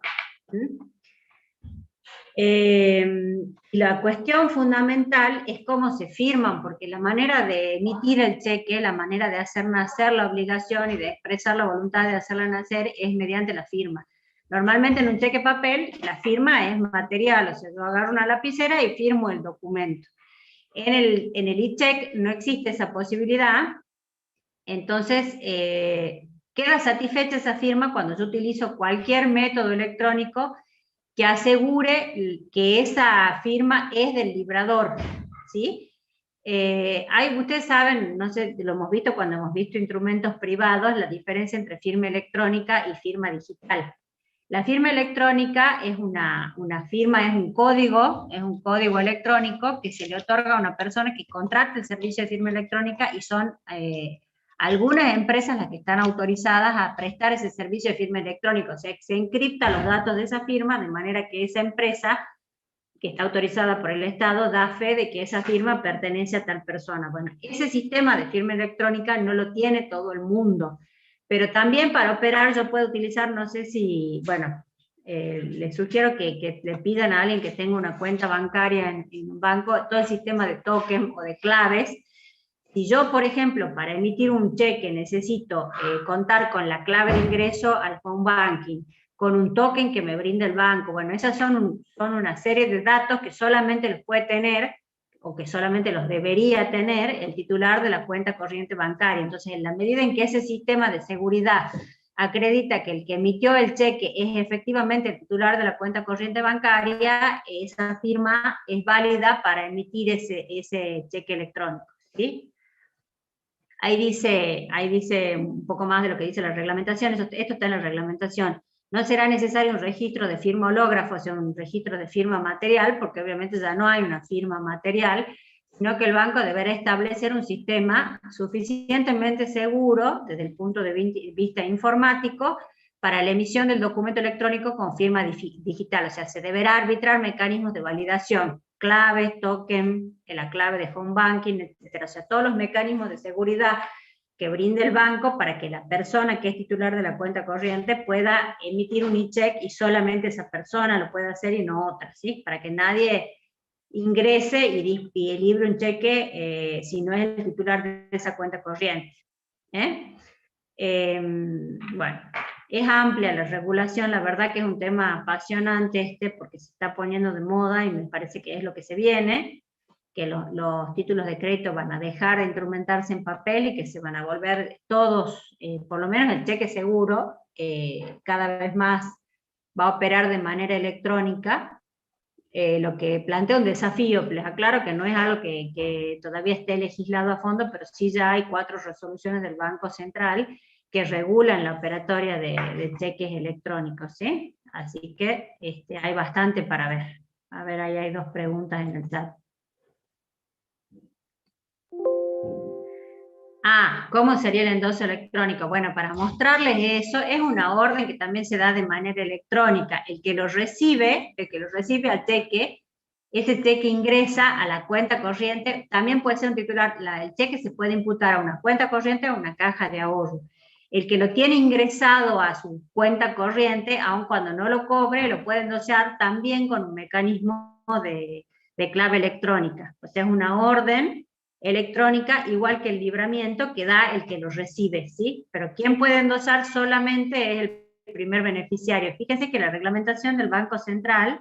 Speaker 2: La cuestión fundamental es cómo se firman, porque la manera de emitir el cheque, la manera de hacer nacer la obligación y de expresar la voluntad de hacerla nacer es mediante la firma. Normalmente en un cheque papel la firma es material, o sea, yo agarro una lapicera y firmo el documento. En el e-check no existe esa posibilidad, entonces queda satisfecha esa firma cuando yo utilizo cualquier método electrónico que asegure que esa firma es del librador, ¿sí? Ustedes saben, no sé, lo hemos visto cuando hemos visto instrumentos privados, la diferencia entre firma electrónica y firma digital. La firma electrónica es una firma, es un código electrónico que se le otorga a una persona que contrata el servicio de firma electrónica, y son algunas empresas las que están autorizadas a prestar ese servicio de firma electrónica, o sea, que se encripta los datos de esa firma de manera que esa empresa, que está autorizada por el Estado, da fe de que esa firma pertenece a tal persona. Bueno, ese sistema de firma electrónica no lo tiene todo el mundo, pero también para operar yo puedo utilizar, no sé si, bueno, les sugiero que le pidan a alguien que tenga una cuenta bancaria en un banco, todo el sistema de token o de claves. Si yo, por ejemplo, para emitir un cheque necesito contar con la clave de ingreso al home banking, con un token que me brinda el banco, bueno, esas son una serie de datos que solamente los puede tener, o que solamente los debería tener, el titular de la cuenta corriente bancaria. Entonces, en la medida en que ese sistema de seguridad acredita que el que emitió el cheque es efectivamente el titular de la cuenta corriente bancaria, esa firma es válida para emitir ese cheque electrónico, ¿sí? Ahí dice un poco más de lo que dice la reglamentación, esto está en la reglamentación. No será necesario un registro de firma hológrafo, o sea, un registro de firma material, porque obviamente ya no hay una firma material, sino que el banco deberá establecer un sistema suficientemente seguro, desde el punto de vista informático, para la emisión del documento electrónico con firma digital. O sea, se deberá arbitrar mecanismos de validación, claves, token, la clave de home banking, etc. O sea, todos los mecanismos de seguridad que brinde el banco para que la persona que es titular de la cuenta corriente pueda emitir un e-check, y solamente esa persona lo pueda hacer y no otra, ¿sí? Para que nadie ingrese y libre un cheque si no es el titular de esa cuenta corriente. Bueno, es amplia la regulación, la verdad que es un tema apasionante porque se está poniendo de moda y me parece que es lo que se viene, que los títulos de crédito van a dejar de instrumentarse en papel y que se van a volver todos, por lo menos el cheque seguro, cada vez más va a operar de manera electrónica, lo que plantea un desafío. Les aclaro que no es algo que todavía esté legislado a fondo, pero sí ya hay 4 resoluciones del Banco Central que regulan la operatoria de cheques electrónicos, ¿sí? Así que hay bastante para ver. A ver, ahí hay 2 preguntas en el chat. ¿Cómo sería el endoso electrónico? Bueno, para mostrarles eso, es una orden que también se da de manera electrónica. El que lo recibe al cheque, ese cheque ingresa a la cuenta corriente, también puede ser un titular, el cheque se puede imputar a una cuenta corriente o a una caja de ahorro. El que lo tiene ingresado a su cuenta corriente, aun cuando no lo cobre, lo puede endosar también con un mecanismo de clave electrónica. O sea, es una orden electrónica, igual que el libramiento que da el que lo recibe, ¿sí? Pero quien puede endosar solamente es el primer beneficiario. Fíjense que la reglamentación del Banco Central,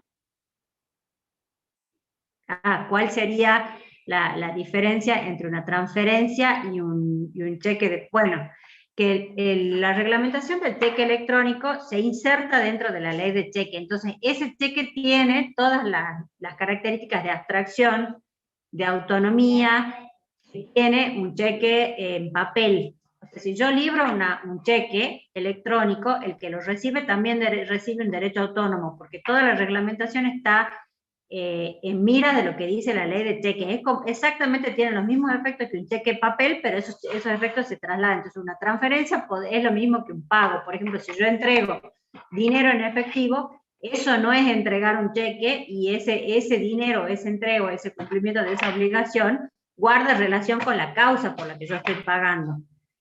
Speaker 2: ¿cuál sería la diferencia entre una transferencia y un cheque de... Bueno, que la reglamentación del cheque electrónico se inserta dentro de la ley de cheque, entonces ese cheque tiene todas las características de abstracción, de autonomía, que tiene un cheque en papel. O sea, si yo libro un cheque electrónico, el que lo recibe también recibe un derecho autónomo, porque toda la reglamentación está en mira de lo que dice la ley de cheques. Exactamente tiene los mismos efectos que un cheque en papel, pero esos efectos se trasladan. Entonces una transferencia es lo mismo que un pago. Por ejemplo, si yo entrego dinero en efectivo, eso no es entregar un cheque, y ese dinero, ese entrego, ese cumplimiento de esa obligación, guarda relación con la causa por la que yo estoy pagando.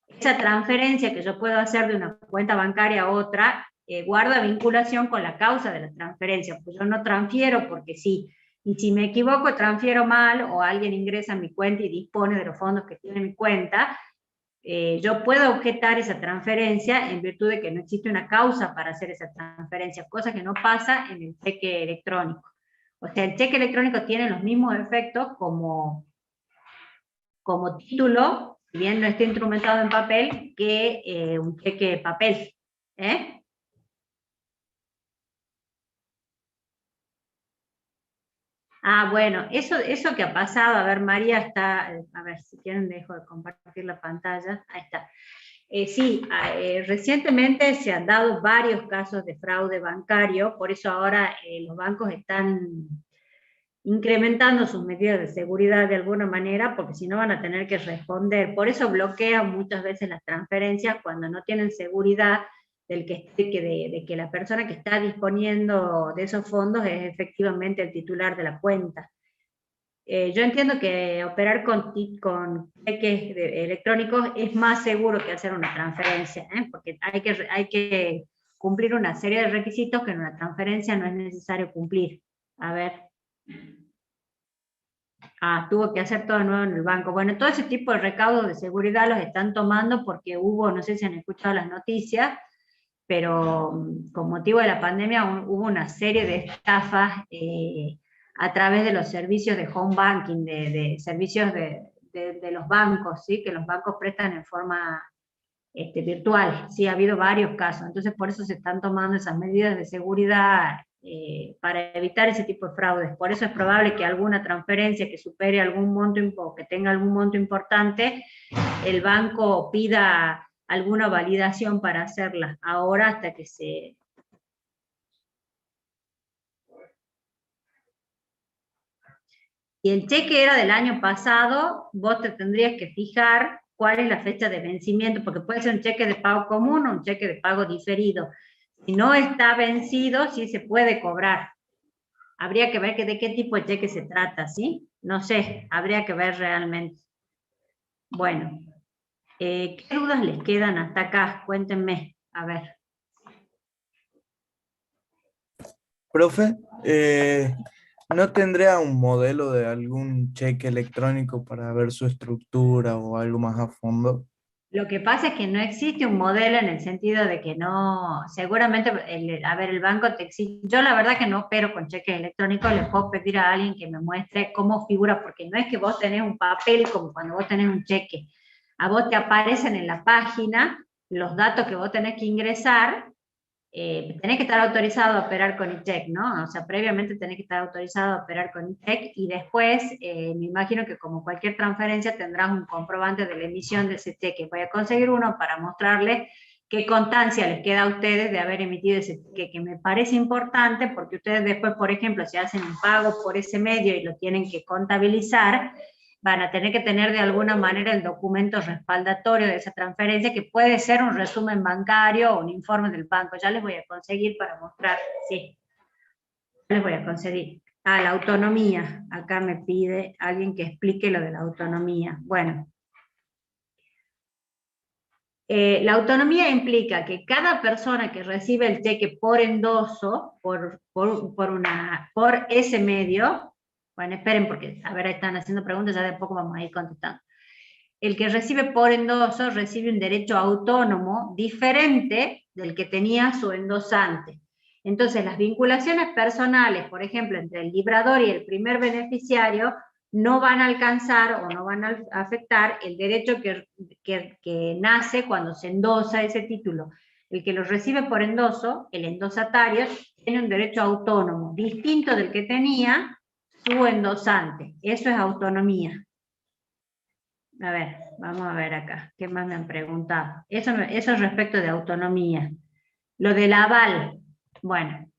Speaker 2: Esa transferencia que yo puedo hacer de una cuenta bancaria a otra, guarda vinculación con la causa de la transferencia, pues yo no transfiero porque sí, y si me equivoco transfiero mal, o alguien ingresa a mi cuenta y dispone de los fondos que tiene mi cuenta, yo puedo objetar esa transferencia en virtud de que no existe una causa para hacer esa transferencia, cosa que no pasa en el cheque electrónico. O sea, el cheque electrónico tiene los mismos efectos como título, si bien no está instrumentado en papel, que un cheque de papel. Bueno, eso que ha pasado, a ver, María está, a ver, si quieren dejo de compartir la pantalla, ahí está. Sí, recientemente se han dado varios casos de fraude bancario, por eso ahora los bancos están incrementando sus medidas de seguridad de alguna manera, porque si no van a tener que responder. Por eso bloquean muchas veces las transferencias cuando no tienen seguridad de que la persona que está disponiendo de esos fondos es efectivamente el titular de la cuenta. Yo entiendo que operar con cheques electrónicos es más seguro que hacer una transferencia, porque hay que cumplir una serie de requisitos que en una transferencia no es necesario cumplir. A ver. Tuvo que hacer todo de nuevo en el banco. Bueno, todo ese tipo de recaudos de seguridad los están tomando porque no sé si han escuchado las noticias, pero con motivo de la pandemia hubo una serie de estafas a través de los servicios de home banking, de servicios de los bancos, ¿sí? Que los bancos prestan en forma virtual. Sí, ha habido varios casos, entonces por eso se están tomando esas medidas de seguridad para evitar ese tipo de fraudes. Por eso es probable que alguna transferencia que supere algún monto, o que tenga algún monto importante, el banco pida alguna validación para hacerla ahora hasta que se... Si el cheque era del año pasado, vos te tendrías que fijar cuál es la fecha de vencimiento, porque puede ser un cheque de pago común o un cheque de pago diferido. Si no está vencido, sí se puede cobrar. Habría que ver de qué tipo de cheque se trata, ¿sí? No sé, habría que ver realmente. Bueno, ¿qué dudas les quedan hasta acá? Cuéntenme, a ver.
Speaker 6: Profe, ¿No tendría un modelo de algún cheque electrónico para ver su estructura o algo más a fondo?
Speaker 2: Lo que pasa es que no existe un modelo en el sentido de que no, seguramente, el banco te exige, yo la verdad que no opero con cheques electrónicos, le puedo pedir a alguien que me muestre cómo figura, porque no es que vos tenés un papel como cuando vos tenés un cheque, a vos te aparecen en la página los datos que vos tenés que ingresar, tenés que estar autorizado a operar con e-check, ¿no? O sea, previamente tenés que estar autorizado a operar con e-check y después, me imagino que como cualquier transferencia tendrás un comprobante de la emisión de ese cheque. Voy a conseguir uno para mostrarles qué constancia les queda a ustedes de haber emitido ese cheque, que me parece importante porque ustedes después, por ejemplo, si hacen un pago por ese medio y lo tienen que contabilizar, van a tener que tener de alguna manera el documento respaldatorio de esa transferencia, que puede ser un resumen bancario o un informe del banco. Ya les voy a conseguir para mostrar, sí. Les voy a conseguir. Ah, la autonomía. Acá me pide alguien que explique lo de la autonomía. Bueno. La autonomía implica que cada persona que recibe el cheque por endoso, por ese medio. Bueno, esperen porque, a ver, están haciendo preguntas, ya de poco vamos a ir contestando. El que recibe por endoso recibe un derecho autónomo diferente del que tenía su endosante. Entonces, las vinculaciones personales, por ejemplo, entre el librador y el primer beneficiario, no van a alcanzar o no van a afectar el derecho que nace cuando se endosa ese título. El que lo recibe por endoso, el endosatario, tiene un derecho autónomo, distinto del que tenía su endosante. Eso es autonomía. A ver, vamos a ver acá. ¿Qué más me han preguntado? Eso es respecto de autonomía. Lo del aval. Bueno.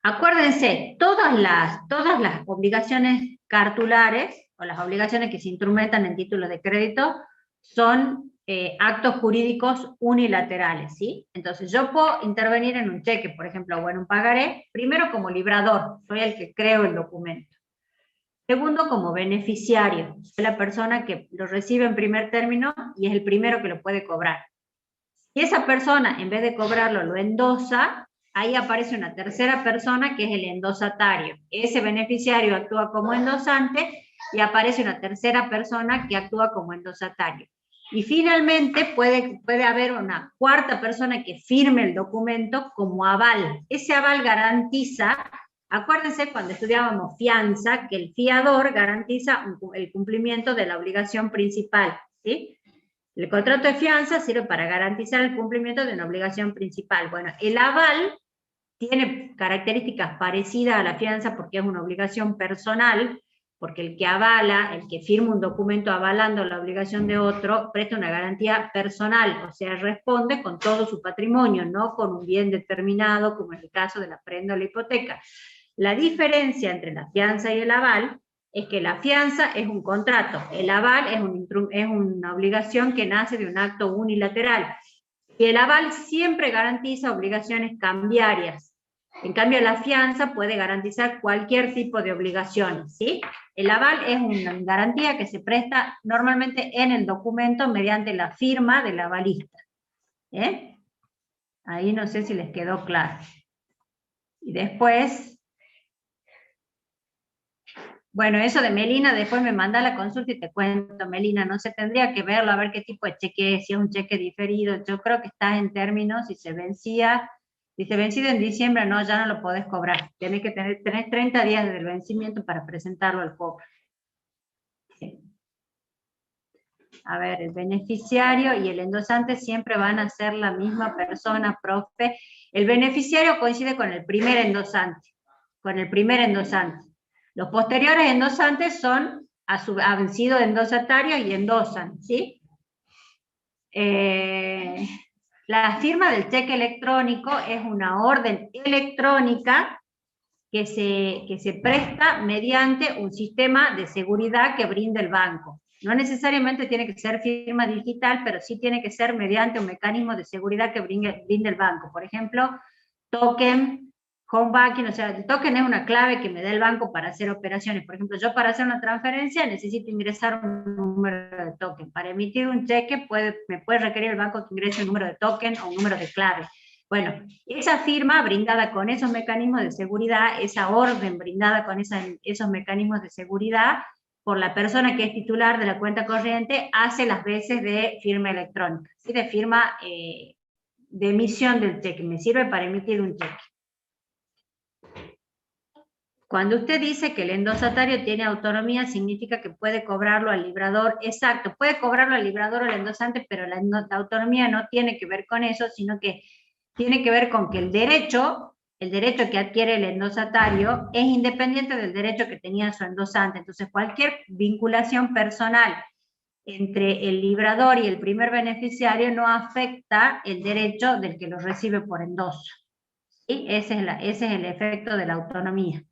Speaker 2: Acuérdense, todas las obligaciones cartulares, o las obligaciones que se instrumentan en títulos de crédito, son actos jurídicos unilaterales, ¿sí? Entonces yo puedo intervenir en un cheque, por ejemplo, o en un pagaré, primero como librador, soy el que creo el documento. Segundo, como beneficiario, soy la persona que lo recibe en primer término y es el primero que lo puede cobrar. Si esa persona, en vez de cobrarlo, lo endosa, ahí aparece una tercera persona que es el endosatario. Ese beneficiario actúa como endosante y aparece una tercera persona que actúa como endosatario. Y finalmente puede haber una cuarta persona que firme el documento como aval. Ese aval garantiza, acuérdense cuando estudiábamos fianza, que el fiador garantiza el cumplimiento de la obligación principal, ¿sí? El contrato de fianza sirve para garantizar el cumplimiento de una obligación principal. Bueno, el aval tiene características parecidas a la fianza porque es una obligación personal, porque el que avala, el que firma un documento avalando la obligación de otro, presta una garantía personal, o sea, responde con todo su patrimonio, no con un bien determinado, como en el caso de la prenda o la hipoteca. La diferencia entre la fianza y el aval es que la fianza es un contrato, el aval es una obligación que nace de un acto unilateral, y el aval siempre garantiza obligaciones cambiarias. En cambio, la fianza puede garantizar cualquier tipo de obligaciones, ¿sí? El aval es una garantía que se presta normalmente en el documento mediante la firma del avalista. Ahí no sé si les quedó claro. Y después, bueno, eso de Melina, después me manda la consulta y te cuento, Melina, no se tendría que verlo, a ver qué tipo de cheque es, si es un cheque diferido. Yo creo que está en términos, si se vencía en diciembre, no, ya no lo podés cobrar. Tenés 30 días del vencimiento para presentarlo al cobro. Sí. A ver, el beneficiario y el endosante siempre van a ser la misma persona, profe. El beneficiario coincide con el primer endosante. Los posteriores endosantes han sido endosatarios y endosan, ¿sí? La firma del cheque electrónico es una orden electrónica que se presta mediante un sistema de seguridad que brinda el banco. No necesariamente tiene que ser firma digital, pero sí tiene que ser mediante un mecanismo de seguridad que brinda el banco. Por ejemplo, token, home banking, o sea, el token es una clave que me da el banco para hacer operaciones. Por ejemplo, yo para hacer una transferencia necesito ingresar un número de token. Para emitir un cheque me puede requerir el banco que ingrese un número de token o un número de clave. Bueno, esa firma brindada con esos mecanismos de seguridad, esa orden brindada con esos mecanismos de seguridad, por la persona que es titular de la cuenta corriente, hace las veces de firma electrónica, ¿sí? De firma de emisión del cheque, me sirve para emitir un cheque. Cuando usted dice que el endosatario tiene autonomía, significa que puede cobrarlo al librador, exacto, puede cobrarlo al librador o al endosante, pero la autonomía no tiene que ver con eso, sino que tiene que ver con que el derecho que adquiere el endosatario es independiente del derecho que tenía su endosante. Entonces, cualquier vinculación personal entre el librador y el primer beneficiario no afecta el derecho del que lo recibe por endoso. ¿Sí? Ese es el efecto de la autonomía.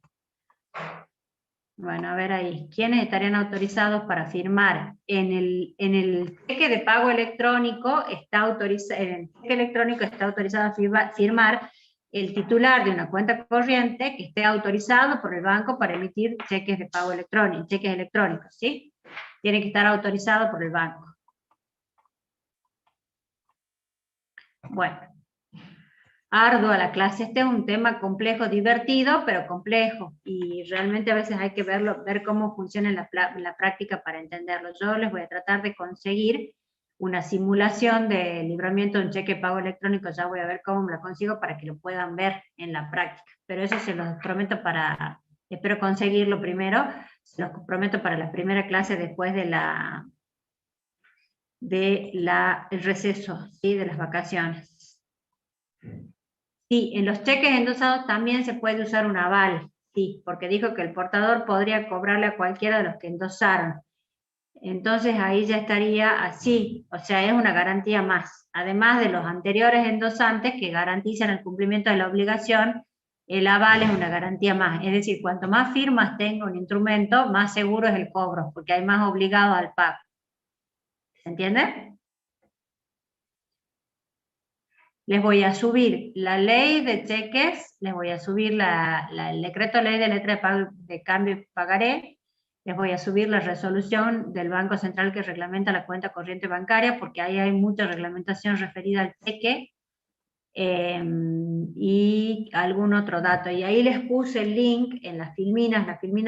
Speaker 2: Bueno, a ver ahí. ¿Quiénes estarían autorizados para firmar? En el cheque de pago electrónico está autorizado a firmar el titular de una cuenta corriente que esté autorizado por el banco para emitir cheques de pago electrónico, cheques electrónicos, ¿sí? Tiene que estar autorizado por el banco. Bueno. Ardua la clase, este es un tema complejo, divertido, pero complejo, y realmente a veces hay que ver cómo funciona en la práctica para entenderlo. Yo les voy a tratar de conseguir una simulación de libramiento de un cheque de pago electrónico, ya voy a ver cómo me la consigo para que lo puedan ver en la práctica, pero eso se los prometo espero conseguirlo primero, se los prometo para la primera clase después del receso, ¿sí? De las vacaciones. Sí, en los cheques endosados también se puede usar un aval, sí, porque dijo que el portador podría cobrarle a cualquiera de los que endosaron. Entonces ahí ya estaría así, o sea, es una garantía más. Además de los anteriores endosantes que garantizan el cumplimiento de la obligación, el aval es una garantía más. Es decir, cuanto más firmas tenga un instrumento, más seguro es el cobro, porque hay más obligados al pago. ¿Se entiende? Les voy a subir la ley de cheques, les voy a subir el decreto ley de letra de cambio y pagaré, les voy a subir la resolución del Banco Central que reglamenta la cuenta corriente bancaria, porque ahí hay mucha reglamentación referida al cheque, y algún otro dato. Y ahí les puse el link en las filminas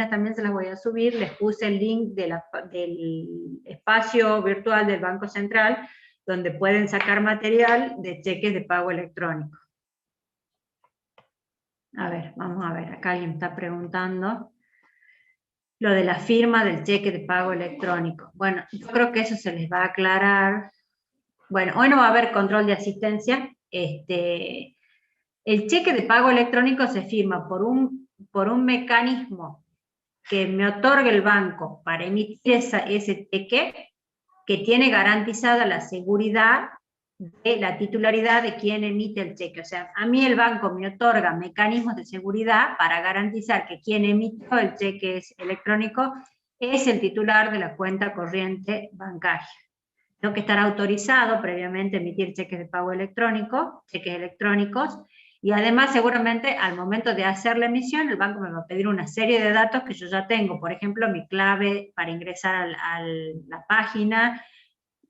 Speaker 2: también se las voy a subir, les puse el link del espacio virtual del Banco Central, donde pueden sacar material de cheques de pago electrónico. A ver, vamos a ver, acá alguien está preguntando lo de la firma del cheque de pago electrónico. Bueno, yo creo que eso se les va a aclarar. Bueno, hoy no va a haber control de asistencia. El cheque de pago electrónico se firma por un mecanismo que me otorga el banco para emitir ese cheque, que tiene garantizada la seguridad de la titularidad de quien emite el cheque. O sea, a mí el banco me otorga mecanismos de seguridad para garantizar que quien emitió el cheque electrónico es el titular de la cuenta corriente bancaria. Tengo que estar autorizado previamente a emitir cheques de pago electrónico, cheques electrónicos, y además seguramente al momento de hacer la emisión el banco me va a pedir una serie de datos que yo ya tengo, por ejemplo mi clave para ingresar a la página,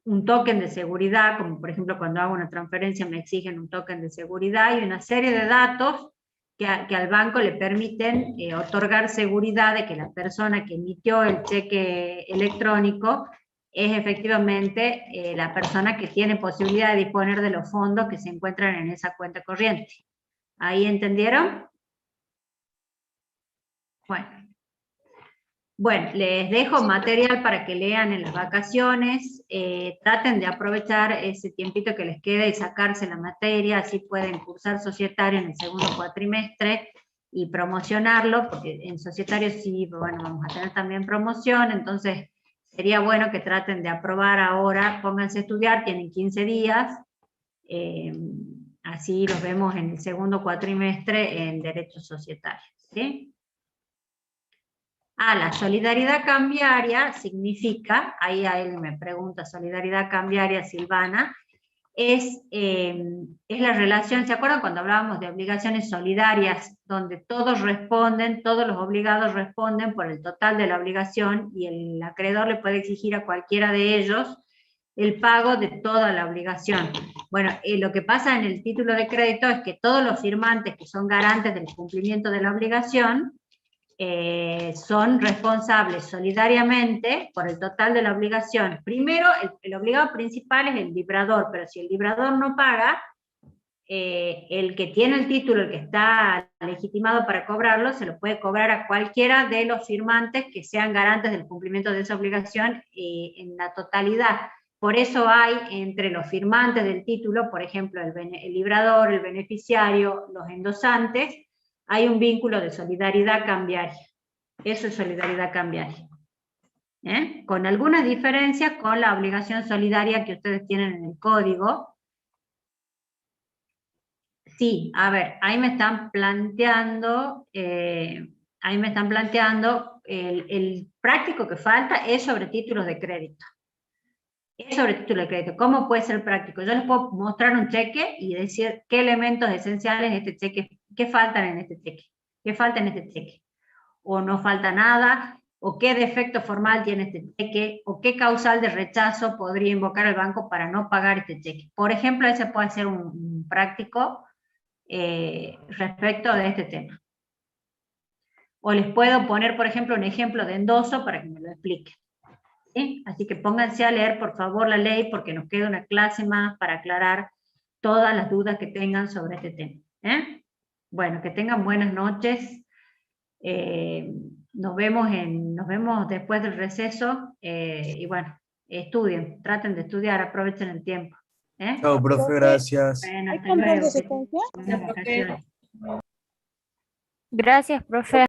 Speaker 2: un token de seguridad, como por ejemplo cuando hago una transferencia me exigen un token de seguridad, y una serie de datos que al banco le permiten otorgar seguridad de que la persona que emitió el cheque electrónico es efectivamente la persona que tiene posibilidad de disponer de los fondos que se encuentran en esa cuenta corriente. ¿Ahí entendieron? Bueno, les dejo material para que lean en las vacaciones, traten de aprovechar ese tiempito que les queda y sacarse la materia, así pueden cursar societario en el segundo cuatrimestre y promocionarlo, porque en societario sí, bueno, vamos a tener también promoción, entonces sería bueno que traten de aprobar ahora, pónganse a estudiar, tienen 15 días, así los vemos en el segundo cuatrimestre en Derecho Societario, ¿sí? La solidaridad cambiaria significa, ahí alguien me pregunta, solidaridad cambiaria, Silvana, es la relación, ¿se acuerdan cuando hablábamos de obligaciones solidarias, donde todos los obligados responden por el total de la obligación, y el acreedor le puede exigir a cualquiera de ellos el pago de toda la obligación. Bueno, lo que pasa en el título de crédito es que todos los firmantes que son garantes del cumplimiento de la obligación son responsables solidariamente por el total de la obligación. Primero, el obligado principal es el librador, pero si el librador no paga, el que tiene el título, el que está legitimado para cobrarlo, se lo puede cobrar a cualquiera de los firmantes que sean garantes del cumplimiento de esa obligación en la totalidad. Por eso hay entre los firmantes del título, por ejemplo, el librador, el beneficiario, los endosantes, hay un vínculo de solidaridad cambiaria. Eso es solidaridad cambiaria. Con algunas diferencias con la obligación solidaria que ustedes tienen en el código. Sí, a ver, ahí me están planteando, el práctico que falta es sobre títulos de crédito. Es sobre título de crédito. ¿Cómo puede ser práctico? Yo les puedo mostrar un cheque y decir qué elementos esenciales de este cheque, qué faltan en este cheque, qué falta en este cheque. O no falta nada, o qué defecto formal tiene este cheque, o qué causal de rechazo podría invocar el banco para no pagar este cheque. Por ejemplo, ese puede ser un práctico respecto de este tema. O les puedo poner, por ejemplo, un ejemplo de endoso para que me lo expliquen. ¿Sí? Así que pónganse a leer, por favor, la ley, porque nos queda una clase más para aclarar todas las dudas que tengan sobre este tema. Bueno, que tengan buenas noches. Nos vemos después del receso. Y bueno, estudien, traten de estudiar, aprovechen el tiempo.
Speaker 6: Chao, profe, gracias.
Speaker 2: Bueno, hasta luego. Buenas vacaciones.
Speaker 7: Gracias, profe.